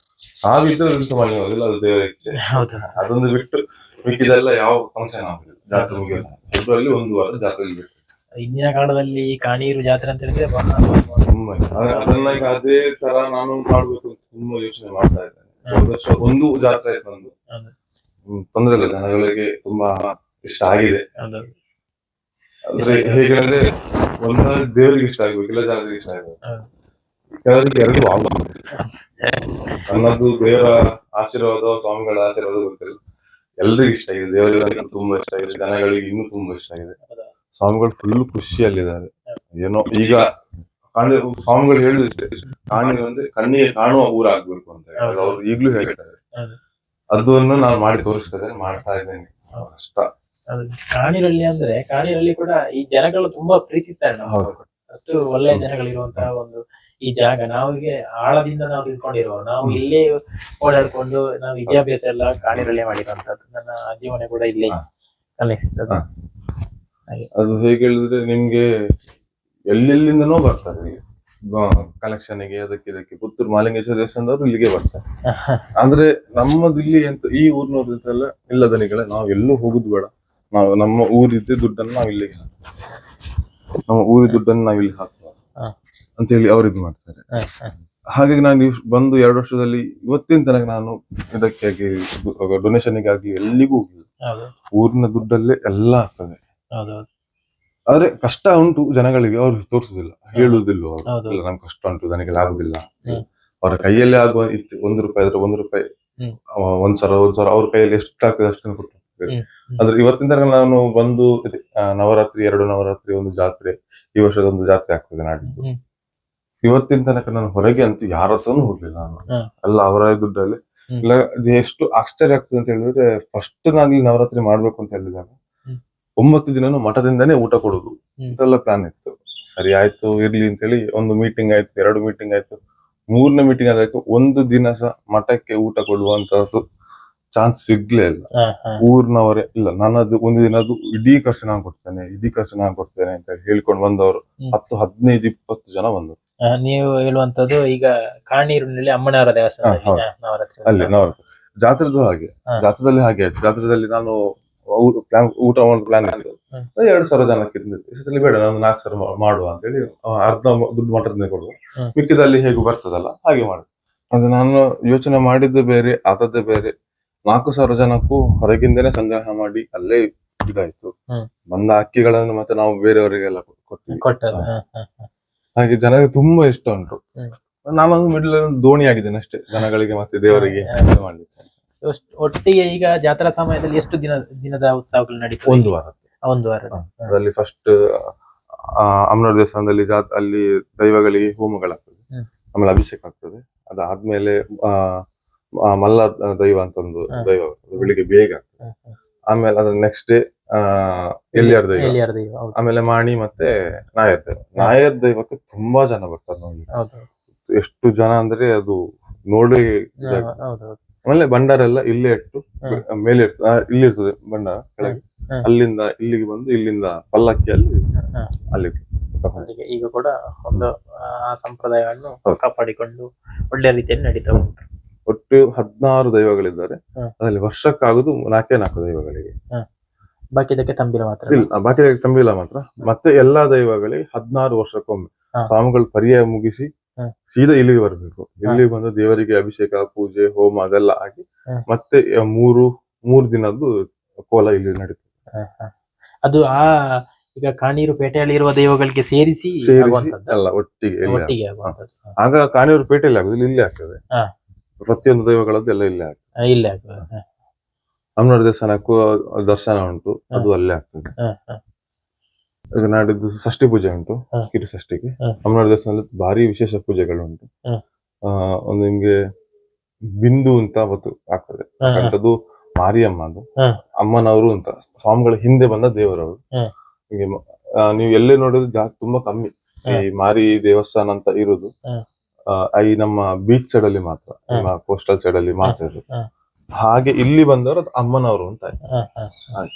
[SPEAKER 1] ಸಾವಿದ್ರೆ ಮಾಡೋದಿಲ್ಲ, ಅದು ದೇವರ ಇಚ್ಛೆ. ಅದೊಂದು ಬಿಟ್ಟು ಮಿಕ್ಕಿದೆಲ್ಲ ಯಾವ ಫಂಕ್ಷನ್ ಆಗುದಿಲ್ಲ. ಜಾತ್ರೆ ಮುಗಿಯೋದು ಫೆಬ್ರವರಿ 1 ವಾರ ಜಾತ್ರೆ ಬಿಟ್ಟು.
[SPEAKER 2] ಹಿಂದಿನ ಕಾಲದಲ್ಲಿ ಕಾಣೀರು ಜಾತ್ರೆ ಅಂತ ಹೇಳಿದ್ರೆ
[SPEAKER 1] ತುಂಬಾ ಅದನ್ನ ಈಗ ಅದೇ ತರ ನಾನು ಮಾಡ್ಬೇಕು ಅಂತ ತುಂಬಾ ಯೋಚನೆ ಮಾಡ್ತಾ ಇದ್ದೇನೆ. ಒಂದು ಜಾತ್ರೆ ಆಯ್ತು ನಂದು, ತೊಂದ್ರೆ ಇಲ್ಲ, ಜನಗಳಿಗೆ ತುಂಬಾ ಇಷ್ಟ ಆಗಿದೆ. ಅಂದ್ರೆ ಹೇಗೆ ಅಂದ್ರೆ ಒಂದ ದೇವರಿಗೆ ಇಷ್ಟ ಆಗ್ಬೇಕು, ಇಲ್ಲ ಜನರಿಗೆ ಇಷ್ಟ ಆಗ್ಬೇಕು. ಕೆಲವರಿಗೆ ಎರಡು ಆಗುದಿಲ್ಲ. ನನ್ನದು ದೇವರ ಆಶೀರ್ವಾದ, ಸ್ವಾಮಿಗಳ ಆಶೀರ್ವಾದ ಗೊತ್ತಿಲ್ಲ. ಎಲ್ರಿಗೂ ಇಷ್ಟ ಆಗಿದೆ, ದೇವರಿಗೆ ತುಂಬಾ ಇಷ್ಟ ಆಗಿದೆ, ಜನಗಳಿಗೆ ಇನ್ನೂ ತುಂಬಾ ಇಷ್ಟ ಆಗಿದೆ. ಸ್ವಾಮಿಗಳು ಫುಲ್ ಖುಷಿಯಲ್ಲಿದ್ದಾರೆ. ಏನೋ ಈಗ ಸ್ವಾಮಿಗಳು ಹೇಳಿದ್ರೆ ಕಾಣಿ ಅಂದ್ರೆ ಕಣ್ಣಿಗೆ ಕಾಣುವ ಊರಾಗ್ಬೇಕು ಅಂತ ಹೇಳಿ ಅವ್ರು ಈಗ್ಲೂ ಹೇಳ್ತಾರೆ. ಅದನ್ನು ನಾನು ಮಾಡಿ ತೋರಿಸ್ತೇನೆ, ಮಾಡ್ತಾ ಇದ್ದೇನೆ. ಕಷ್ಟ
[SPEAKER 2] ಕಾಣಿರಳ್ಳಿ ಅಂದ್ರೆ ಕಾಣಿರಳ್ಳಿ ಕೂಡ ಈ ಜನಗಳು ತುಂಬಾ ಪ್ರೀತಿಸ್ತಾರೆ.
[SPEAKER 1] ಹೌದು,
[SPEAKER 2] ಅಷ್ಟು ಒಳ್ಳೆ ಜನಗಳಿರುವಂತಹ ಒಂದು ಈ ಜಾಗ. ನಾವಿಗೆ ಆಳದಿಂದ ನಾವು ತಿಳ್ಕೊಂಡಿರುವ, ನಾವು ಇಲ್ಲೇ ಓಡಾಡ್ಕೊಂಡು ನಾವು ವಿದ್ಯಾಭ್ಯಾಸ ಎಲ್ಲ ಕಾಣಿರಳ್ಳಿ ಮಾಡಿರುವಂತದ್ದು. ನನ್ನ ಅಜ್ಜಿ ಮನೆ ಕೂಡ ಇಲ್ಲೇ ಕಲಿಸಿದ್ದು.
[SPEAKER 1] ಅದು ಹೇಗೆ ಹೇಳಿದ್ರೆ ನಿಮ್ಗೆ ಎಲ್ಲೆಲ್ಲಿಂದನೋ ಬರ್ತಾರೆ ಕಲೆಕ್ಷನ್ ಗೆ, ಅದಕ್ಕೆ ಇದಕ್ಕೆ. ಪುತ್ತೂರು ಮಾಲಿಂಗೇಶ್ವರ ದೇವಸ್ಥಾನದವರು ಇಲ್ಲಿಗೆ ಬರ್ತಾರೆ. ಅಂದ್ರೆ ನಮ್ಮದು ಇಲ್ಲಿ ಅಂತ ಈ ಊರಿನವ್ರಲ್ಲ ಇಲ್ಲ ದನಿಗಳೇ, ನಾವ್ ಎಲ್ಲೂ ಹೋಗುದು ಬೇಡ, ನಾವು ನಮ್ಮ ಊರಿದ್ದ ದುಡ್ಡನ್ನು ನಾವ್ ಇಲ್ಲಿಗೆ ನಮ್ಮ ಊರಿನ ದುಡ್ಡನ್ನು ನಾವ್ ಇಲ್ಲಿ ಹಾಕುವ ಅಂತ ಹೇಳಿ ಅವ್ರು ಇದು ಮಾಡ್ತಾರೆ. ಹಾಗಾಗಿ ನಾನು ಬಂದು 2 ವರ್ಷದಲ್ಲಿ ಇವತ್ತಿನ ತನಕ ನಾನು ಇದಕ್ಕಾಗಿ ಡೊನೇಷನ್ಗಾಗಿ ಎಲ್ಲಿಗೂ ಹೋಗಿಲ್ಲ. ಊರಿನ ದುಡ್ಡಲ್ಲೇ ಎಲ್ಲ ಆಗ್ತದೆ. ಆದ್ರೆ ಕಷ್ಟ ಉಂಟು ಜನಗಳಿಗೆ, ಅವ್ರು ತೋರಿಸುದಿಲ್ಲ, ಹೇಳುವುದಿಲ್ಲ. ಅವರು ಇಲ್ಲ ನಮ್ಗೆ ಕಷ್ಟ ಉಂಟು, ನನಗೆ ಆಗುದಿಲ್ಲ. ಅವರ ಕೈಯಲ್ಲೇ ಆಗುವ ₹1 ಆದ್ರೆ ₹1, ಒಂದ್ ಸಾವಿರ ಅವ್ರ ಕೈಯಲ್ಲಿ ಎಷ್ಟು ಆಗ್ತದೆ ಅಷ್ಟನ್ನು ಕೊಟ್ಟು. ಆದ್ರೆ ಇವತ್ತಿನ ತನಕ ನಾನು ಬಂದು ನವರಾತ್ರಿ 2 ನವರಾತ್ರಿ, ಒಂದು ಜಾತ್ರೆ, ಈ ವರ್ಷದ ಒಂದು ಜಾತ್ರೆ ಆಗ್ತದೆ ನಾಡಿದ್ದು. ಇವತ್ತಿನ ತನಕ ನಾನು ಹೊರಗೆ ಅಂತೂ ಯಾರ ಹತ್ರನೂ ಹೋಗ್ಲಿಲ್ಲ. ನಾನು ಎಲ್ಲ ಅವರ ದುಡ್ಡಲ್ಲಿ. ಇಲ್ಲ ಎಷ್ಟು ಆಶ್ಚರ್ಯ ಆಗ್ತದೆ ಅಂತ ಹೇಳಿದ್ರೆ, ಫಸ್ಟ್ ನಾನು ಇಲ್ಲಿ ನವರಾತ್ರಿ ಮಾಡ್ಬೇಕು ಅಂತ ಹೇಳಿದಾಗ 9 ದಿನನೂ ಮಠದಿಂದಾನೇ ಊಟ ಕೊಡುದು ಇದೆಲ್ಲ ಪ್ಲಾನ್ ಇತ್ತು. ಸರಿ ಆಯ್ತು ಇರ್ಲಿ ಅಂತ ಹೇಳಿ ಒಂದು ಮೀಟಿಂಗ್ ಆಯ್ತು, 2 ಮೀಟಿಂಗ್ ಆಯ್ತು, 3ನೇ ಮೀಟಿಂಗ್ ಆದಾಯ್ತು. ಒಂದು ದಿನ ಸಹ ಮಠಕ್ಕೆ ಊಟ ಕೊಡುವಂತದ್ದು ಚಾನ್ಸ್ ಸಿಗ್ಲೇ ಇಲ್ಲ. ಊರ್ನವರೇ ಇಲ್ಲ, ನನ್ನದು ಒಂದು ದಿನದ್ದು ಇಡೀ ಖರ್ಚು ನಾನು ಕೊಡ್ತೇನೆ ಅಂತ ಹೇಳ್ಕೊಂಡು ಬಂದವರು 10, 15, 20 ಜನ ಬಂದರು.
[SPEAKER 2] ನೀವು ಹೇಳುವಂತದ್ದು ಈಗ ಕಾಣೀರಿನಲ್ಲಿ ಅಮ್ಮನವರ ದೇವಸ್ಥಾನ
[SPEAKER 1] ಅಲ್ಲಿ ನವರಾತ್ರಿ ಜಾತ್ರೆದು ಹಾಗೆ, ಜಾತ್ರೆದಲ್ಲಿ ಹಾಗೆ ಆಯ್ತು. ಜಾತ್ರೆದಲ್ಲಿ ನಾನು ಊಟ ಮಾಡೋ ಪ್ಲಾನ್ ಇತ್ತು. 2,000 ಜನಕ್ಕೆ ಇದ್ರಲ್ಲಿ ಬೇಡ, ನಾನು 4,000 ಮಾಡುವ ಅಂತ ಹೇಳಿ ಅರ್ಧ ದುಡ್ಡು ಮಠದಿಂದ ಕೊಡುವ, ಮಿಕ್ಕಿದಲ್ಲಿ ಹೇಗೂ ಬರ್ತದಲ್ಲ ಹಾಗೆ ಮಾಡುದು. ಅದು ನಾನು ಯೋಚನೆ ಮಾಡಿದ್ದೆ ಬೇರೆ, ಆದದ್ದೇ ಬೇರೆ. 4,000 ಜನಕ್ಕೂ ಹೊರಗಿಂದನೇ ಸಂಗ್ರಹ ಮಾಡಿ ಅಲ್ಲೇ ಇದಾಯ್ತು. ಬಂದ ಅಕ್ಕಿಗಳನ್ನು ಮತ್ತೆ ನಾವು ಬೇರೆಯವರಿಗೆಲ್ಲ ಕೊಟ್ಟಿವಿ. ಹಾಗೆ ಜನರಿಗೆ ತುಂಬಾ ಇಷ್ಟ ಉಂಟು. ನಾನೊಂದು ಮಿಡ್ಲ್ ದೋಣಿ ಆಗಿದ್ದೇನೆ ಅಷ್ಟೇ, ಜನಗಳಿಗೆ ಮತ್ತೆ ದೇವರಿಗೆ ಮಾಡ್ಲಿಕ್ಕೆ.
[SPEAKER 2] ಒಟ್ಟಿಗೆ ಈಗ ಜಾತ್ರಾ ಸಮಯದಲ್ಲಿ ಎಷ್ಟು ದಿನದ ಉತ್ಸವಗಳು ನಡೀತದೆ?
[SPEAKER 1] 1 ವಾರ.
[SPEAKER 2] 1 ವಾರ.
[SPEAKER 1] ಅದರಲ್ಲಿ ಫಸ್ಟ್ ಅಮ್ಮನವರ ದೇವಸ್ಥಾನದಲ್ಲಿ ಅಲ್ಲಿ ದೈವಗಳಿಗೆ ಹೋಮಗಳಾಗ್ತದೆ, ಆಮೇಲೆ ಅಭಿಷೇಕ ಆಗ್ತದೆ. ಅದಾದ್ಮೇಲೆ ಮಲ್ಲ ದೈವ ಅಂತ ಒಂದು ದೈವ ಬೆಳಿಗ್ಗೆ ಬೇಗ ಆಗ್ತದೆ. ಆಮೇಲೆ ಅದ್ರ ನೆಕ್ಸ್ಟ್ ಡೇ ಎಲ್ಲಿಯಾರ ದೈವ, ಆಮೇಲೆ ಮಾಣಿ ಮತ್ತೆ ನಾಯರ್ ದೈವಕ್ಕೆ ತುಂಬಾ ಜನ ಬರ್ತಾರೆ ನೋಡಿ. ಎಷ್ಟು ಜನ ಅಂದ್ರೆ ಅದು ನೋಡಿ. ಆಮೇಲೆ ಭಂಡಾರ ಎಲ್ಲ ಇಲ್ಲೇ ಇಟ್ಟು ಮೇಲೆ ಇಲ್ಲಿ ಇರ್ತದೆ ಭಂಡಾರ ಕೆಳಗೆ, ಅಲ್ಲಿಂದ ಇಲ್ಲಿಗೆ ಬಂದು ಇಲ್ಲಿಂದ ಪಲ್ಲಕ್ಕಿಯಲ್ಲಿ ಅಲ್ಲಿ
[SPEAKER 2] ಈಗ ಕೂಡ ಒಂದು ಆ ಸಂಪ್ರದಾಯವನ್ನು ಕಾಪಾಡಿಕೊಂಡು ಒಳ್ಳೆ ರೀತಿಯಲ್ಲಿ ನಡೀತಾ ಉಂಟು.
[SPEAKER 1] ಒಟ್ಟು 16 ದೈವಗಳಿದ್ದಾರೆ. ಅದರಲ್ಲಿ ವರ್ಷಕ್ಕಾಗುದು 4 ದೈವಗಳಿಗೆ.
[SPEAKER 2] ಬಾಕಿದಕ್ಕೆ ತಂಬಿಲ ಮಾತ್ರ
[SPEAKER 1] ಇಲ್ಲ, ಬಾಕಿದಕ್ಕೆ ತಂಬಿಲ ಮಾತ್ರ. ಮತ್ತೆ ಎಲ್ಲಾ ದೈವಗಳಿಗೆ 16 ವರ್ಷಕ್ಕೊಮ್ಮೆ ಸ್ವಾಮಿಗಳು ಪರ್ಯಾಯ ಮುಗಿಸಿ ಸೀದಾ ಇಲ್ಲಿಗೆ ಬರ್ಬೇಕು. ಇಲ್ಲಿಗೆ ಬಂದು ದೇವರಿಗೆ ಅಭಿಷೇಕ, ಪೂಜೆ, ಹೋಮ ಅದೆಲ್ಲ ಆಗಿ ಮತ್ತೆ 3 ದಿನದ್ದು ಕೋಲ ಇಲ್ಲಿ ನಡೀತದೆ.
[SPEAKER 2] ಅದು ಈಗ ಕಾಣೀರು ಪೇಟೆಯಲ್ಲಿ ಇರುವ ದೈವಗಳಿಗೆ ಸೇರಿಸಿ
[SPEAKER 1] ಅಲ್ಲ, ಒಟ್ಟಿಗೆ ಆಗ ಕಾಣೀರು ಪೇಟೆಯಲ್ಲಿ ಆಗುದಿಲ್ಲ, ಇಲ್ಲೇ ಆಗ್ತದೆ. ಪ್ರತಿಯೊಂದು ದೈವಗಳದ್ದು ಎಲ್ಲ ಇಲ್ಲೇ ಆಗ್ತದೆ. ಅಮ್ಮನವರ ದೇವಸ್ಥಾನಕ್ಕೂ ದರ್ಶನ ಉಂಟು, ಅದು ಅಲ್ಲೇ ಆಗ್ತದೆ. ಈಗ ನಾಡಿದ್ದು ಷಷ್ಠಿ ಪೂಜೆ ಉಂಟು, ಕಿರು ಷಷ್ಠಿಗೆ ಅಮ್ಮನವರ ದೇವಸ್ಥಾನದಲ್ಲಿ ಭಾರಿ ವಿಶೇಷ ಪೂಜೆಗಳು ಉಂಟು. ಒಂದು ನಿಮ್ಗೆ ಬಿಂದು ಅಂತ ಅವತ್ತು ಆಗ್ತದೆ. ಅದು ಮಾರಿಯಮ್ಮ, ಅದು ಅಮ್ಮನವರು ಅಂತ ಸ್ವಾಮಿಗಳ ಹಿಂದೆ ಬಂದ ದೇವರವರು. ಹೀಗೆ ನೀವು ಎಲ್ಲೇ ನೋಡಿದ್ರು ತುಂಬಾ ಕಮ್ಮಿ ಈ ಮಾರಿ ದೇವಸ್ಥಾನ ಅಂತ ಇರುದು ಈ ನಮ್ಮ ಬೀಚ್ ಸೈಡ್ ಅಲ್ಲಿ ಮಾತ್ರ, ನಮ್ಮ ಕೋಸ್ಟಲ್ ಸೈಡ್ ಅಲ್ಲಿ ಮಾತ್ರ ಇರುದು. ಹಾಗೆ ಇಲ್ಲಿ ಬಂದವರು ಅದು ಅಮ್ಮನವರು ಅಂತ ಹಾಗೆ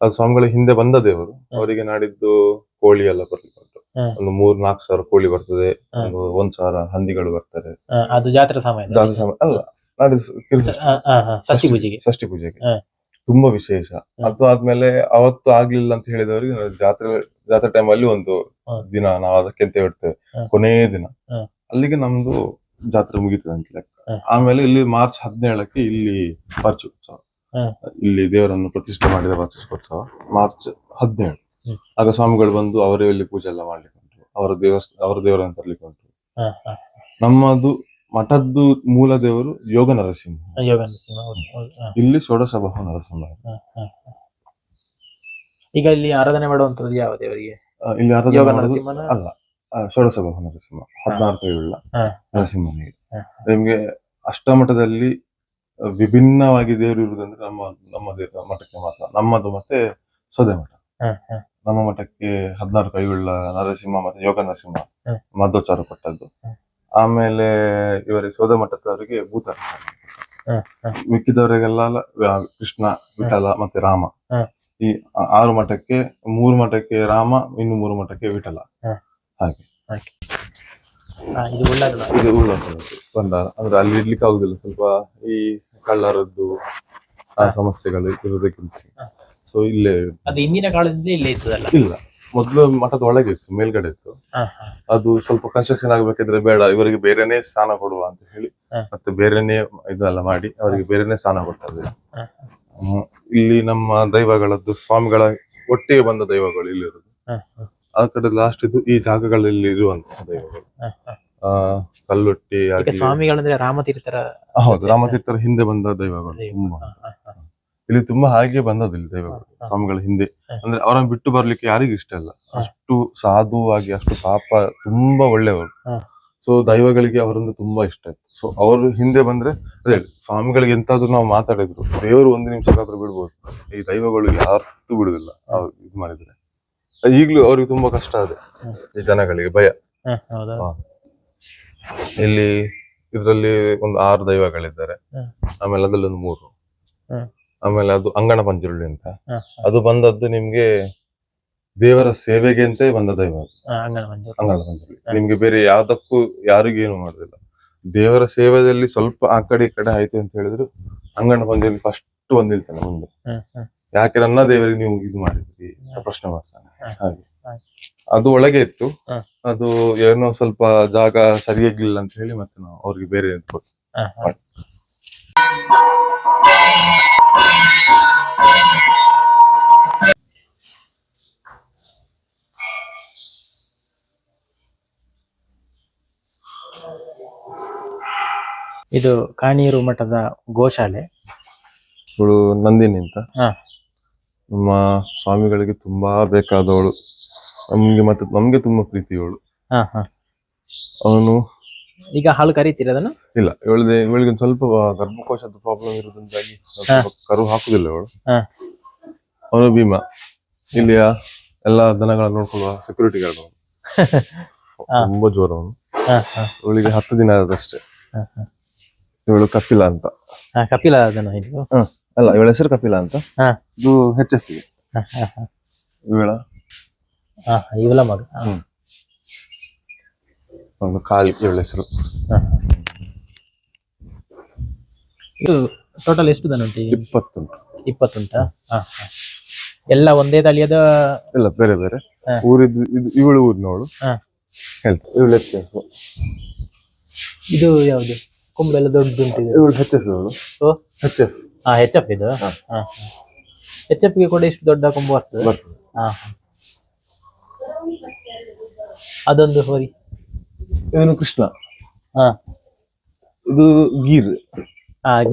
[SPEAKER 1] ಅದು ಸ್ವಾಮಿಗಳ ಹಿಂದೆ ಬಂದ ದೇವರು. ಅವರಿಗೆ ನಾಡಿದ್ದು ಕೋಳಿ ಎಲ್ಲ ಬರ್ಲಿಕ್ಕೆ ಉಂಟು. ಒಂದು 3-4 ಸಾವಿರ ಕೋಳಿ ಬರ್ತದೆ, ಒಂದು 1,000 ಹಂದಿಗಳು ಬರ್ತಾರೆ.
[SPEAKER 2] ಅದು ಜಾತ್ರೆ ಸಮಯ
[SPEAKER 1] ಅಲ್ಲ, ನಾಡಿದ್ದು ಷಷ್ಠಿ ಪೂಜೆಗೆ ತುಂಬಾ ವಿಶೇಷ. ಅದು ಆದ್ಮೇಲೆ ಅವತ್ತು ಆಗ್ಲಿಲ್ಲ ಅಂತ ಹೇಳಿದವರಿಗೆ ಜಾತ್ರೆ ಟೈಮ್ ಅಲ್ಲಿ ಒಂದು ದಿನ ನಾವು ಅದಕ್ಕೆ ಅಂತ ಇಡ್ತೇವೆ, ಕೊನೆಯ ದಿನ ಅಲ್ಲಿಗೆ ನಮ್ದು ಜಾತ್ರೆ ಮುಗಿತದೆ ಅಂತ ಲೆಕ್ಕ. ಆಮೇಲೆ ಇಲ್ಲಿ ಮಾರ್ಚ್ 17ಕ್ಕೆ ಇಲ್ಲಿ ವಾರ್ಷಿಕೋತ್ಸವ, ಇಲ್ಲಿ ದೇವರನ್ನು ಪ್ರತಿಷ್ಠೆ ಮಾಡಿದ ವಾರ್ಷಿಕೋತ್ಸವ ಮಾರ್ಚ್ 17. ಆಗ ಸ್ವಾಮಿಗಳು ಬಂದು ಅವರೇ ಇಲ್ಲಿ ಪೂಜೆ ಎಲ್ಲ ಮಾಡ್ಲಿಕ್ಕೆ ಉಂಟು, ಅವರ ದೇವರನ್ನು ತರ್ಲಿಕ್ಕೆ ಉಂಟು.
[SPEAKER 2] ಹಾ, ಹಾ.
[SPEAKER 1] ನಮ್ಮದು ಮಠದ್ದು ಮೂಲ ದೇವರು ಯೋಗ ನರಸಿಂಹ.
[SPEAKER 2] ಯೋಗ ನರಸಿಂಹ, ಹೌದು, ಹೌದು. ಹಾ,
[SPEAKER 1] ಇಲ್ಲಿ ಷೋಡಶಬಹು ನರಸಿಂಹ.
[SPEAKER 2] ಹಾ, ಹಾ. ಈಗ ಇಲ್ಲಿ ಆರಾಧನೆ ಮಾಡುವಂತದ್ದು ಯಾವ ದೇವರಿಗೆ?
[SPEAKER 1] ಇಲ್ಲಿ ಆರಾಧನೆ
[SPEAKER 2] ಯೋಗ
[SPEAKER 1] ಮಾಡೋದು
[SPEAKER 2] ನರಸಿಂಹನ?
[SPEAKER 1] ಅಲ್ಲ, ಷೋಡಶಬಹು ನರಸಿಂಹ, 16 ಕೈಯುಳ್ಳ
[SPEAKER 2] ಹಾ,
[SPEAKER 1] ನರಸಿಂಹನಿಗೆ.
[SPEAKER 2] ಹಾ,
[SPEAKER 1] ನಿಮ್ಗೆ ಅಷ್ಟಮಠದಲ್ಲಿ ವಿಭಿನ್ನವಾಗಿ ದೇವರು ಇರುವುದಂದ್ರೆ ನಮ್ಮ ದೇವರ ಮಠಕ್ಕೆ ಮಾತ್ರ. ನಮ್ಮದು ಮತ್ತೆ ಸೋದೆ ಮಠ.
[SPEAKER 2] ಹಾ, ಹಾ.
[SPEAKER 1] ನಮ್ಮ ಮಠಕ್ಕೆ 16 ಕೈಯುಳ್ಳ ನರಸಿಂಹ ಮತ್ತೆ ಯೋಗ ನರಸಿಂಹ
[SPEAKER 2] ಹಾ.
[SPEAKER 1] ಮಧ್ವಾಚಾರ ಕೊಟ್ಟದ್ದು.
[SPEAKER 2] ಹಾ.
[SPEAKER 1] ಆಮೇಲೆ ಇವರಿಗೆ ಸೋದೆ ಮಠದವರಿಗೆ ಭೂತ.
[SPEAKER 2] ಹಾ, ಹಾ.
[SPEAKER 1] ಮಿಕ್ಕಿದವರಿಗೆಲ್ಲ ಕೃಷ್ಣ, ವಿಠಲ ಮತ್ತೆ ರಾಮ.
[SPEAKER 2] ಹಾ.
[SPEAKER 1] ಈ 6 ಮಠಕ್ಕೆ, 3 ಮಠಕ್ಕೆ ರಾಮ, ಇನ್ನು 3 ಮಠಕ್ಕೆ ವಿಠಲ.
[SPEAKER 2] ಹಾ.
[SPEAKER 1] ಹಾಗೆ
[SPEAKER 2] ಇದು ಉಳ್ಳಾಗಡ್ಡ.
[SPEAKER 1] ಇದು ಉಳ್ಳಾಗಡ್ಡ ಭಂಡಾರ. ಅಂದ್ರೆ ಅಲ್ಲಿ ಇಡ್ಲಿಕ್ಕೆ ಆಗುದಿಲ್ಲ, ಸ್ವಲ್ಪ ಈ ಕಳ್ಳರದ್ದು ಆ ಸಮಸ್ಯೆಗಳು ಇರೋದಕ್ಕಿಂತ. ಸೊ ಇಲ್ಲೇ
[SPEAKER 2] ಅದು ಹಿಂದಿನ ಕಾಲದಿಂದ ಇಲ್ಲೇ ಇರ್ತದಲ್ಲ?
[SPEAKER 1] ಇಲ್ಲ, ಮೊದಲು ಮಠದ ಒಳಗೆ ಇತ್ತು, ಮೇಲ್ಗಡೆ ಇತ್ತು. ಅದು ಸ್ವಲ್ಪ ಕನ್ಸ್ಟ್ರಕ್ಷನ್ ಆಗ್ಬೇಕಿದ್ರೆ ಬೇಡ, ಇವರಿಗೆ ಬೇರೆನೆ ಸ್ಥಾನ ಕೊಡುವ ಅಂತ ಹೇಳಿ ಮತ್ತೆ ಬೇರೆನೆ ಇದೆಲ್ಲ ಮಾಡಿ ಅವರಿಗೆ ಬೇರೆನೆ ಸ್ಥಾನ ಕೊಟ್ಟದ್ದು. ಇಲ್ಲಿ ನಮ್ಮ ದೈವಗಳದ್ದು, ಸ್ವಾಮಿಗಳ ಒಟ್ಟಿಗೆ ಬಂದ ದೈವಗಳು ಇಲ್ಲಿರುವುದು. ಆ ಕಡೆ ಲಾಸ್ಟ್ ಇದು ಈ ಜಾಗಗಳಲ್ಲಿ ಇರುವಂತಹ ದೈವಗಳು. ಕಲ್ಲೊಟ್ಟಿ
[SPEAKER 2] ಸ್ವಾಮಿಗಳಂದ್ರೆ ರಾಮತೀರ್ಥರ.
[SPEAKER 1] ಹೌದು, ರಾಮತೀರ್ಥರ ಹಿಂದೆ ಬಂದ ದೈವಗಳು ತುಂಬಾ. ಇಲ್ಲಿ ತುಂಬಾ ಹಾಗೆ ಬಂದದ್ದು ಇಲ್ಲಿ ದೈವಗಳು ಸ್ವಾಮಿಗಳ ಹಿಂದೆ. ಅಂದ್ರೆ ಅವರನ್ನು ಬಿಟ್ಟು ಬರ್ಲಿಕ್ಕೆ ಯಾರಿಗೂ ಇಷ್ಟ ಇಲ್ಲ, ಅಷ್ಟು ಸಾಧುವಾಗಿ, ಅಷ್ಟು ಪಾಪ, ತುಂಬಾ ಒಳ್ಳೆಯವರು. ಸೊ ದೈವಗಳಿಗೆ ಅವರನ್ನು ತುಂಬಾ ಇಷ್ಟ ಇತ್ತು. ಸೊ ಅವರು ಹಿಂದೆ ಬಂದ್ರೆ ಅದೇ ಸ್ವಾಮಿಗಳಿಗೆ ಎಂತಾದ್ರು ನಾವು ಮಾತಾಡಿದ್ರು ದೇವರು ಒಂದು ನಿಮಿಷಕ್ಕಾದ್ರೂ ಬಿಡ್ಬೋದು, ಈ ದೈವಗಳು ಯಾವತ್ತೂ ಬಿಡುದಿಲ್ಲ. ಅವ್ರು ಇದು ಮಾಡಿದ್ರೆ ಈಗ್ಲೂ ಅವ್ರಿಗೆ ತುಂಬಾ ಕಷ್ಟ ಇದೆ, ಈ ಜನಗಳಿಗೆ ಭಯ. ಇಲ್ಲಿ ಇದ್ರಲ್ಲಿ ಒಂದು 6 ದೈವಗಳಿದ್ದಾರೆ. ಆಮೇಲೆ ಅದ್ರಲ್ಲಿ ಒಂದು 3. ಆಮೇಲೆ ಅದು ಅಂಗಣ ಪಂಜುರ್ಲಿ ಅಂತ, ಅದು ಬಂದದ್ದು ನಿಮ್ಗೆ ದೇವರ ಸೇವೆಗೆ ಅಂತ ಬಂದ ದೈವ. ಅಂಗಣ ಪಂಜುರ್ಲಿ ನಿಮ್ಗೆ ಬೇರೆ ಯಾವ್ದಕ್ಕೂ ಯಾರಿಗೂ ಏನು ಮಾಡುದಿಲ್ಲ. ದೇವರ ಸೇವೆಯಲ್ಲಿ ಸ್ವಲ್ಪ ಆ ಕಡೆ ಈ ಕಡೆ ಆಯ್ತು ಅಂತ ಹೇಳಿದ್ರು ಅಂಗಣ ಪಂಜುರ್ಲಿ ಫಸ್ಟ್ ಬಂದು ನಿಲ್ತಾನೆ ಮುಂದೆ. ಯಾಕೆ ನನ್ನ ದೇವರಿಗೆ ನೀವು ಇದು ಮಾಡಿದ್ರಿ ಅಂತ ಪ್ರಶ್ನೆ ಮಾಡ್ತಾನೆ. ಹಾಗೆ ಅದು ಒಳಗೆ ಇತ್ತು. ಅದು ಏನೋ ಸ್ವಲ್ಪ ಜಾಗ ಸರಿಯಾಗಿಲ್ಲ ಅಂತ ಹೇಳಿ ಮತ್ತೆ ನಾವು ಅವ್ರಿಗೆ ಬೇರೆ ಕೊಟ್ಟು.
[SPEAKER 2] ಇದು ಕಾಣಿಯೂರು ಮಠದ ಗೋಶಾಲೆ.
[SPEAKER 1] ಇವಳು ನಂದಿನಿ ಅಂತ, ನಮ್ಮ ಸ್ವಾಮಿಗಳಿಗೆ ತುಂಬಾ ಬೇಕಾದವಳು, ನಮ್ಗೆ ಮತ್ತೆ ನಮ್ಗೆ ತುಂಬಾ ಪ್ರೀತಿಯವಳು. ಅವನು
[SPEAKER 2] ಈಗ ಹಾಲು ಕರೀತೀರ ಅದನ್ನು?
[SPEAKER 1] ಇಲ್ಲ, ಇವಳಿಗೆ ಸ್ವಲ್ಪ ಗರ್ಭಕೋಶದ ಪ್ರಾಬ್ಲಮ್ ಇರೋದ್ರಿಂದಾಗಿ ಕರು ಹಾಕುದಿಲ್ಲ ಇವಳು. ಅವನು ಭೀಮಾ, ಇಲ್ಲಿಯ ಎಲ್ಲಾ ದನಗಳನ್ನ ನೋಡ್ಕೊಳ್ಳುವ ಸೆಕ್ಯೂರಿಟಿ ಗಾರ್ಡ್ ಅವನು. ತುಂಬಾ ಜೋರ ಅವನು. ಇವಳಿಗೆ 10 ದಿನ ಆದಷ್ಟೇ. ಇವಳು ಕಪಿಲ ಅಂತ.
[SPEAKER 2] ಕಪಿಲ ದನ ಇದು?
[SPEAKER 1] ಅಲ್ಲ, ಇವಳ ಹೆಸರು ಕಪಿಲ ಅಂತ. ಇದು HF.
[SPEAKER 2] ಇವಳ ಮಗ
[SPEAKER 1] ಒಂದು ಕಾಳಿ ಇವಳ ಹೆಸರು.
[SPEAKER 2] ಇದು ಟೋಟಲ್ ಎಷ್ಟು ದನ ಉಂಟು?
[SPEAKER 1] 20 ಉಂಟು.
[SPEAKER 2] 20 ಉಂಟಾ? ಎಲ್ಲ ಒಂದೇ ತಳಿಯದ?
[SPEAKER 1] ಇಲ್ಲ, ಬೇರೆ ಬೇರೆ ಊರಿದ್ದು. ಇದು ಇವಳು ಊರಿನವಳು. ಇವಳು HF.
[SPEAKER 2] ಇದು ಯಾವುದು ಕೊಂಬೆಲ್ಲ ದೊಡ್ಡದುಂಟು?
[SPEAKER 1] ಇವಳು HF. ಇವಳು HF.
[SPEAKER 2] HF ಇದು. HF ಗೆ ಕೂಡ ಇಷ್ಟು ದೊಡ್ಡ ಕೊಂಬು ಬರ್ತದೆ? ಅದೊಂದು ಹೋರಿ.
[SPEAKER 1] ಇವನು ಕೃಷ್ಣ. ಇದು ಗೀರ್.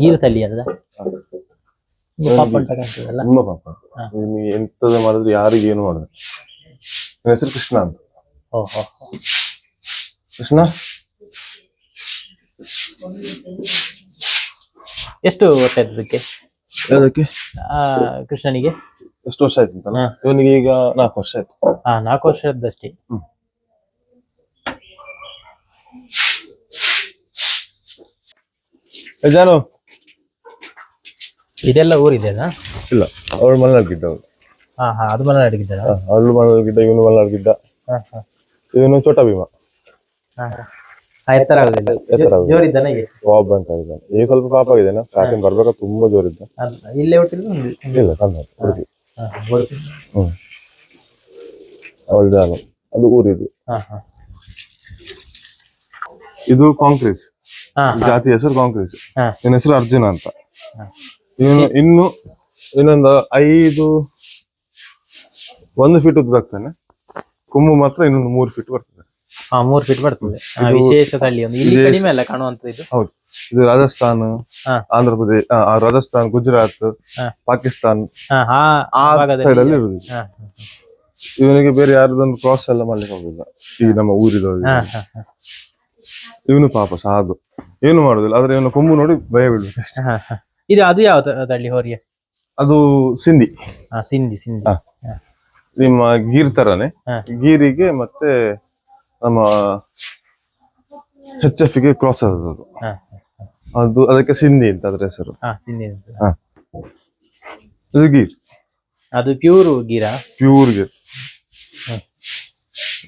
[SPEAKER 2] ಗೀರ್ ತಳಿ ಅಲ್ಲ? ಪಾಪ ಅಂತ ಕಾಣ್ತದಲ್ಲ?
[SPEAKER 1] ನಿಮ್ಮ ಪಾಪ. ಎಂತದ ಮಾಡಿದ್ರೆ ಯಾರಿಗೆ ಏನು ಮಾಡುದು. ಹೆಸರು ಕೃಷ್ಣ ಅಂತ. ಕೃಷ್ಣ
[SPEAKER 2] ಎಷ್ಟು ವರ್ಷ ಆಯ್ತು ಅದಕ್ಕೆ?
[SPEAKER 1] ಅದಕ್ಕೆ
[SPEAKER 2] ಕೃಷ್ಣನಿಗೆ
[SPEAKER 1] ಎಷ್ಟು ವರ್ಷ ಆಯ್ತು ಅಂತ? ಇವನಿಗೆ ಈಗ 4 ವರ್ಷ ಆಯ್ತು.
[SPEAKER 2] 4 ವರ್ಷದಷ್ಟೇ.
[SPEAKER 1] ಜಾನು,
[SPEAKER 2] ಇದೆಲ್ಲ ಊರಿದೆನಾ? ಇಲ್ಲ,
[SPEAKER 1] ಅವಳು ಮಲ್ನಾಡ್ ಗಿಡ್ಡ. ಅವಳು
[SPEAKER 2] ಅದು ಮಲ್ನಾಡ್ ಗಿಡ್ಡ.
[SPEAKER 1] ಅವಳು ಮಲ್ನಾಡ್ ಗಿಡ್ಡ, ಇವನು ಮಲ್ನಾಡ್ ಗಿಡ್ಡ. ಇವನು ಚೋಟ ಭೀಮ.
[SPEAKER 2] ಎತ್ತರ ಆಗುದಿಲ್ಲ, ಜೋರಿದ್ದಾನೆ.
[SPEAKER 1] ಒಬ್ಬ ಅಂತ ಇದ್ದಾನೆ. ಈಗ ಸ್ವಲ್ಪ ಪಾಪ ಆಗಿದ್ದೇನೆ, ಸ್ಟಾರ್ಟಿಂಗ್ ಬರ್ಬೇಕಾ ತುಂಬಾ ಜೋರಿದ್ದ.
[SPEAKER 2] ಇಲ್ಲೇ ಹುಟ್ಟಿದ್ರು?
[SPEAKER 1] ಇಲ್ಲ, ಕನ್ನಡ ಉಡುಪಿ. ಅವಳು ಜಾನು, ಅದು ಊರಿದು. ಇದು ಕಾಂಕ್ರೀಸ್ ಜಾತಿ ಹೆಸರು. ಕಾಂಕ್ರೀಸ್ ಇವನ ಹೆಸರು ಅರ್ಜುನ ಅಂತ. ಇವನು ಇನ್ನೊಂದು 1 ಫೀಟ್ ಉದ್ದಾಗ್ತಾನೆ. ಕೊಮ್ಮು ಮಾತ್ರ ಇನ್ನೊಂದು 3 ಫೀಟ್ ಬರ್ತದೆ.
[SPEAKER 2] 3 ಫೀಟ್ ಬರ್ತದೆ.
[SPEAKER 1] ಇದು-
[SPEAKER 2] ವಿಶೇಷ ತಳಿ ಒಂದು ಇಲ್ಲಿ
[SPEAKER 1] ವಿಶೇಷ-
[SPEAKER 2] ಕಡಿಮೆ ಅಲ್ಲ ಕಾಣುವಂತ ಇದು.
[SPEAKER 1] ಹೌದು, ಇದು ರಾಜಸ್ಥಾನ್,
[SPEAKER 2] ಹಾ.
[SPEAKER 1] ಆಂಧ್ರ ಪ್ರದೇಶ, ರಾಜಸ್ಥಾನ್, ಗುಜರಾತ್,
[SPEAKER 2] ಹಾ.
[SPEAKER 1] ಪಾಕಿಸ್ತಾನ್
[SPEAKER 2] ಆ
[SPEAKER 1] ಆ
[SPEAKER 2] ಭಾಗದಲ್ಲಿ
[SPEAKER 1] ಸೈಡ್ ಅಲ್ಲಿ ಇರುದು.
[SPEAKER 2] ಹಾ,
[SPEAKER 1] ಇವನಿಗೆ ಬೇರೆ ಯಾರ್ದೊಂದು ಕ್ರಾಸ್ ಎಲ್ಲ ಮಾಡ್ಲಿಕ್ಕೆ ಹೋಗಿಲ್ಲ ಈ ನಮ್ಮ ಊರಿದವರಿಗೆ.
[SPEAKER 2] ಹಾ, ಹಾ, ಹಾ,
[SPEAKER 1] ಇವನು ಪಾಪ ಸಾಧು, ಏನು ಮಾಡುದಿಲ್ಲ, ಆದ್ರೆ ಇವನು ಕೊಂಬು ನೋಡಿ ಭಯ ಬೀಳ್ಬೇಕು ಅಷ್ಟೇ.
[SPEAKER 2] ಹಾ, ಹಾ. ಇದು ಅದು ಯಾವ ತಳಿ ಹೋರಿಯ?
[SPEAKER 1] ಅದು ಸಿಂಧಿ,
[SPEAKER 2] ಸಿಂಧಿ ಸಿಂಧಿ.
[SPEAKER 1] ಹಾ. ನಿಮ್ಮ ಗೀರ್ ತರನೇ,
[SPEAKER 2] ಹಾ.
[SPEAKER 1] ಗೀರಿಗೆ ಮತ್ತೆ ನಮ್ಮ HF ಗೆ ಕ್ರಾಸ್ ಆದದ್ದು
[SPEAKER 2] ಹಾ,
[SPEAKER 1] ಅದು, ಅದಕ್ಕೆ ಸಿಂಧಿ ಅಂತ ಅದ್ರ ಹೆಸರು.
[SPEAKER 2] ಸಿಂಧಿ ಅಂತ.
[SPEAKER 1] ಹಾ. ಇದು ಗೀರ್,
[SPEAKER 2] ಅದು ಪ್ಯೂರ್ ಗೀರಾ?
[SPEAKER 1] ಪ್ಯೂರ್ ಗೀರ್.
[SPEAKER 2] ಹ್ಮ್.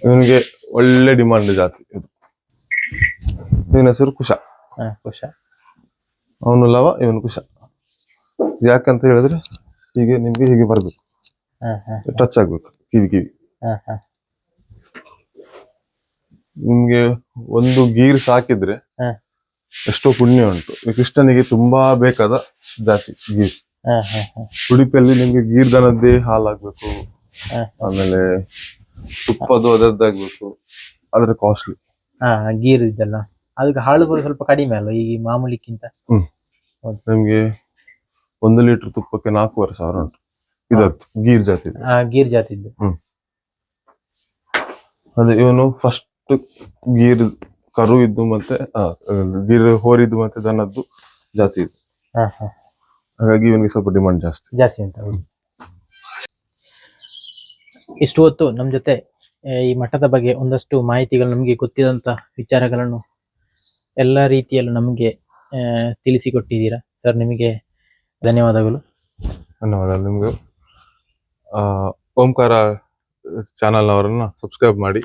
[SPEAKER 1] ಇವನಿಗೆ ಒಳ್ಳೆ ಡಿಮಾಂಡ್ ಜಾತಿ ಇದು. ಇವನ ಹೆಸರು ಕುಶ.
[SPEAKER 2] ಕುಶ.
[SPEAKER 1] ಅವನು ಲವ, ಇವನು ಕುಶ. ಯಾಕಂತ ಹೇಳಿದ್ರೆ ಹೀಗೆ ನಿಮ್ಗೆ ಹೀಗೆ ಬರ್ಬೇಕು, ಟಚ್ ಆಗ್ಬೇಕು ಕಿವಿ. ನಿಮ್ಗೆ ಒಂದು ಗೀರ್ ಸಾಕಿದ್ರೆ ಎಷ್ಟೋ ಪುಣ್ಯ ಉಂಟು. ಈ ಕೃಷ್ಣನಿಗೆ ತುಂಬಾ ಬೇಕಾದ ಜಾತಿ ಗೀರ್. ಉಡುಪಿಯಲ್ಲಿ ನಿಮ್ಗೆ ಗೀರ್ ದನದ್ದೇ ಹಾಲಾಗ್ಬೇಕು, ಆಮೇಲೆ ತುಪ್ಪದು ಅದರದ್ದಾಗ್ಬೇಕು, ಆದ್ರೆ ಕಾಸ್ಟ್ಲಿ.
[SPEAKER 2] ಗೀರ್ ಇದೆಲ್ಲ ಅದಕ್ಕೆ ಹಾಳು ಬರೋ ಸ್ವಲ್ಪ ಕಡಿಮೆ ಅಲ್ವಾ ಈ ಮಾಮೂಲಿಕ್ಕಿಂತ?
[SPEAKER 1] ನಿಮ್ಗೆ 1 ಲೀಟರ್ ತುಪ್ಪಕ್ಕೆ 4,500 ಉಂಟು. ಇದತ್ತು ಗೀರ್ ಜಾತಿ.
[SPEAKER 2] ಗೀರ್ ಜಾತಿದ್ದು.
[SPEAKER 1] ಅದೇ ಇವನು ಫಸ್ಟ್ ಗೀರ್ ಕರು ಇದ್ದು ಮತ್ತೆ ಗೀರ್ ಹೋರಿದ್ದು ಮತ್ತೆ ದನದ್ದು ಜಾತಿ ಇದು. ಹಾಗಾಗಿ ಇವನಿಗೆ ಸ್ವಲ್ಪ ಡಿಮಾಂಡ್ ಜಾಸ್ತಿ
[SPEAKER 2] ಉಂಟು. ಇಷ್ಟು ಹೊತ್ತು ನಮ್ ಜೊತೆ ಈ ಮಠದ ಬಗ್ಗೆ ಒಂದಷ್ಟು ಮಾಹಿತಿಗಳು, ನಮಗೆ ಗೊತ್ತಿದಂತ ವಿಚಾರಗಳನ್ನು ಎಲ್ಲ ರೀತಿಯಲ್ಲೂ ನಮಗೆ ತಿಳಿಸಿಕೊಟ್ಟಿದ್ದೀರಾ ಸರ್. ನಿಮಗೆ ಧನ್ಯವಾದಗಳು.
[SPEAKER 1] ನಿಮ್ಗೆ ಓಂಕಾರ ಚಾನಲ್ ಅವರನ್ನ ಸಬ್ಸ್ಕ್ರೈಬ್ ಮಾಡಿ.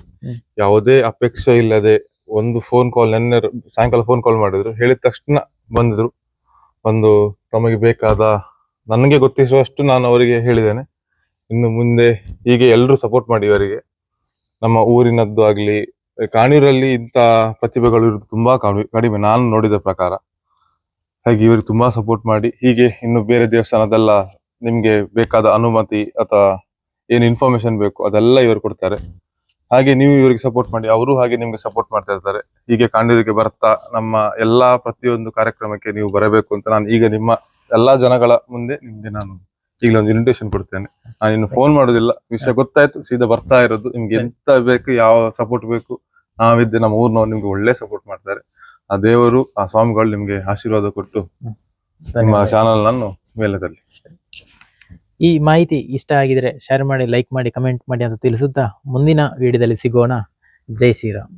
[SPEAKER 1] ಯಾವುದೇ ಅಪೇಕ್ಷೆ ಇಲ್ಲದೆ ಒಂದು ಫೋನ್ ಕಾಲ್, ನೆನ್ನೆ ಸಾಯಂಕಾಲ ಫೋನ್ ಕಾಲ್ ಮಾಡಿದ್ರು, ಹೇಳಿದ ತಕ್ಷಣ ಬಂದಿದ್ರು. ಒಂದು ತಮಗೆ ಬೇಕಾದ, ನನಗೆ ಗೊತ್ತಿಸುವಷ್ಟು ನಾನು ಅವರಿಗೆ ಹೇಳಿದ್ದೇನೆ. ಇನ್ನು ಮುಂದೆ ಹೀಗೆ ಎಲ್ಲರೂ ಸಪೋರ್ಟ್ ಮಾಡಿ ಇವರಿಗೆ. ನಮ್ಮ ಊರಿನದ್ದು ಆಗ್ಲಿ, ಕಾಣೂರಲ್ಲಿ ಇಂಥ ಪ್ರತಿಭೆಗಳು ಇರೋದು ತುಂಬಾ ಕಡಿಮೆ ನಾನು ನೋಡಿದ ಪ್ರಕಾರ. ಹಾಗೆ ಇವರಿಗೆ ತುಂಬಾ ಸಪೋರ್ಟ್ ಮಾಡಿ. ಹೀಗೆ ಇನ್ನು ಬೇರೆ ದೇವಸ್ಥಾನದೆಲ್ಲ ನಿಮ್ಗೆ ಬೇಕಾದ ಅನುಮತಿ ಅಥವಾ ಏನು ಇನ್ಫಾರ್ಮೇಶನ್ ಬೇಕು ಅದೆಲ್ಲ ಇವರು ಕೊಡ್ತಾರೆ. ಹಾಗೆ ನೀವು ಇವರಿಗೆ ಸಪೋರ್ಟ್ ಮಾಡಿ, ಅವರು ಹಾಗೆ ನಿಮ್ಗೆ ಸಪೋರ್ಟ್ ಮಾಡ್ತಾ ಇರ್ತಾರೆ. ಹೀಗೆ ಕಾಣೂರಿಗೆ ಬರ್ತಾ ನಮ್ಮ ಎಲ್ಲಾ ಪ್ರತಿಯೊಂದು ಕಾರ್ಯಕ್ರಮಕ್ಕೆ ನೀವು ಬರಬೇಕು ಅಂತ ನಾನು ಈಗ ನಿಮ್ಮ ಎಲ್ಲಾ ಜನಗಳ ಮುಂದೆ ನಿಮ್ಗೆ ನಾನು ಈಗಲೇ ಒಂದು ಇನ್ವಿಟೇಷನ್ ಕೊಡ್ತೇನೆ. ನಾನು ಇನ್ನು ಫೋನ್ ಮಾಡೋದಿಲ್ಲ, ವಿಷಯ ಗೊತ್ತಾಯ್ತು, ಸೀದಾ ಬರ್ತಾ ಇರೋದು. ನಿಮ್ಗೆ ಎಂತ ಬೇಕು, ಯಾವ ಸಪೋರ್ಟ್ ಬೇಕು, ನಾವಿದ್ದೆ, ನಮ್ಮ ಊರ್ನವ್ರು ನಿಮ್ಗೆ ಒಳ್ಳೆ ಸಪೋರ್ಟ್ ಮಾಡ್ತಾರೆ. ಆ ದೇವರು, ಆ ಸ್ವಾಮಿಗಳು ನಿಮ್ಗೆ ಆಶೀರ್ವಾದ ಕೊಟ್ಟು ನಿಮ್ಮ ಚಾನಲ್ ನಾನು ಮೇಲೆ ತರಲಿ.
[SPEAKER 2] ಈ ಮಾಹಿತಿ ಇಷ್ಟ ಆಗಿದ್ರೆ ಶೇರ್ ಮಾಡಿ, ಲೈಕ್ ಮಾಡಿ, ಕಮೆಂಟ್ ಮಾಡಿ ಅಂತ ತಿಳಿಸುತ್ತಾ ಮುಂದಿನ ವಿಡಿಯೋದಲ್ಲಿ ಸಿಗೋಣ. ಜೈ ಶ್ರೀರಾಮ್.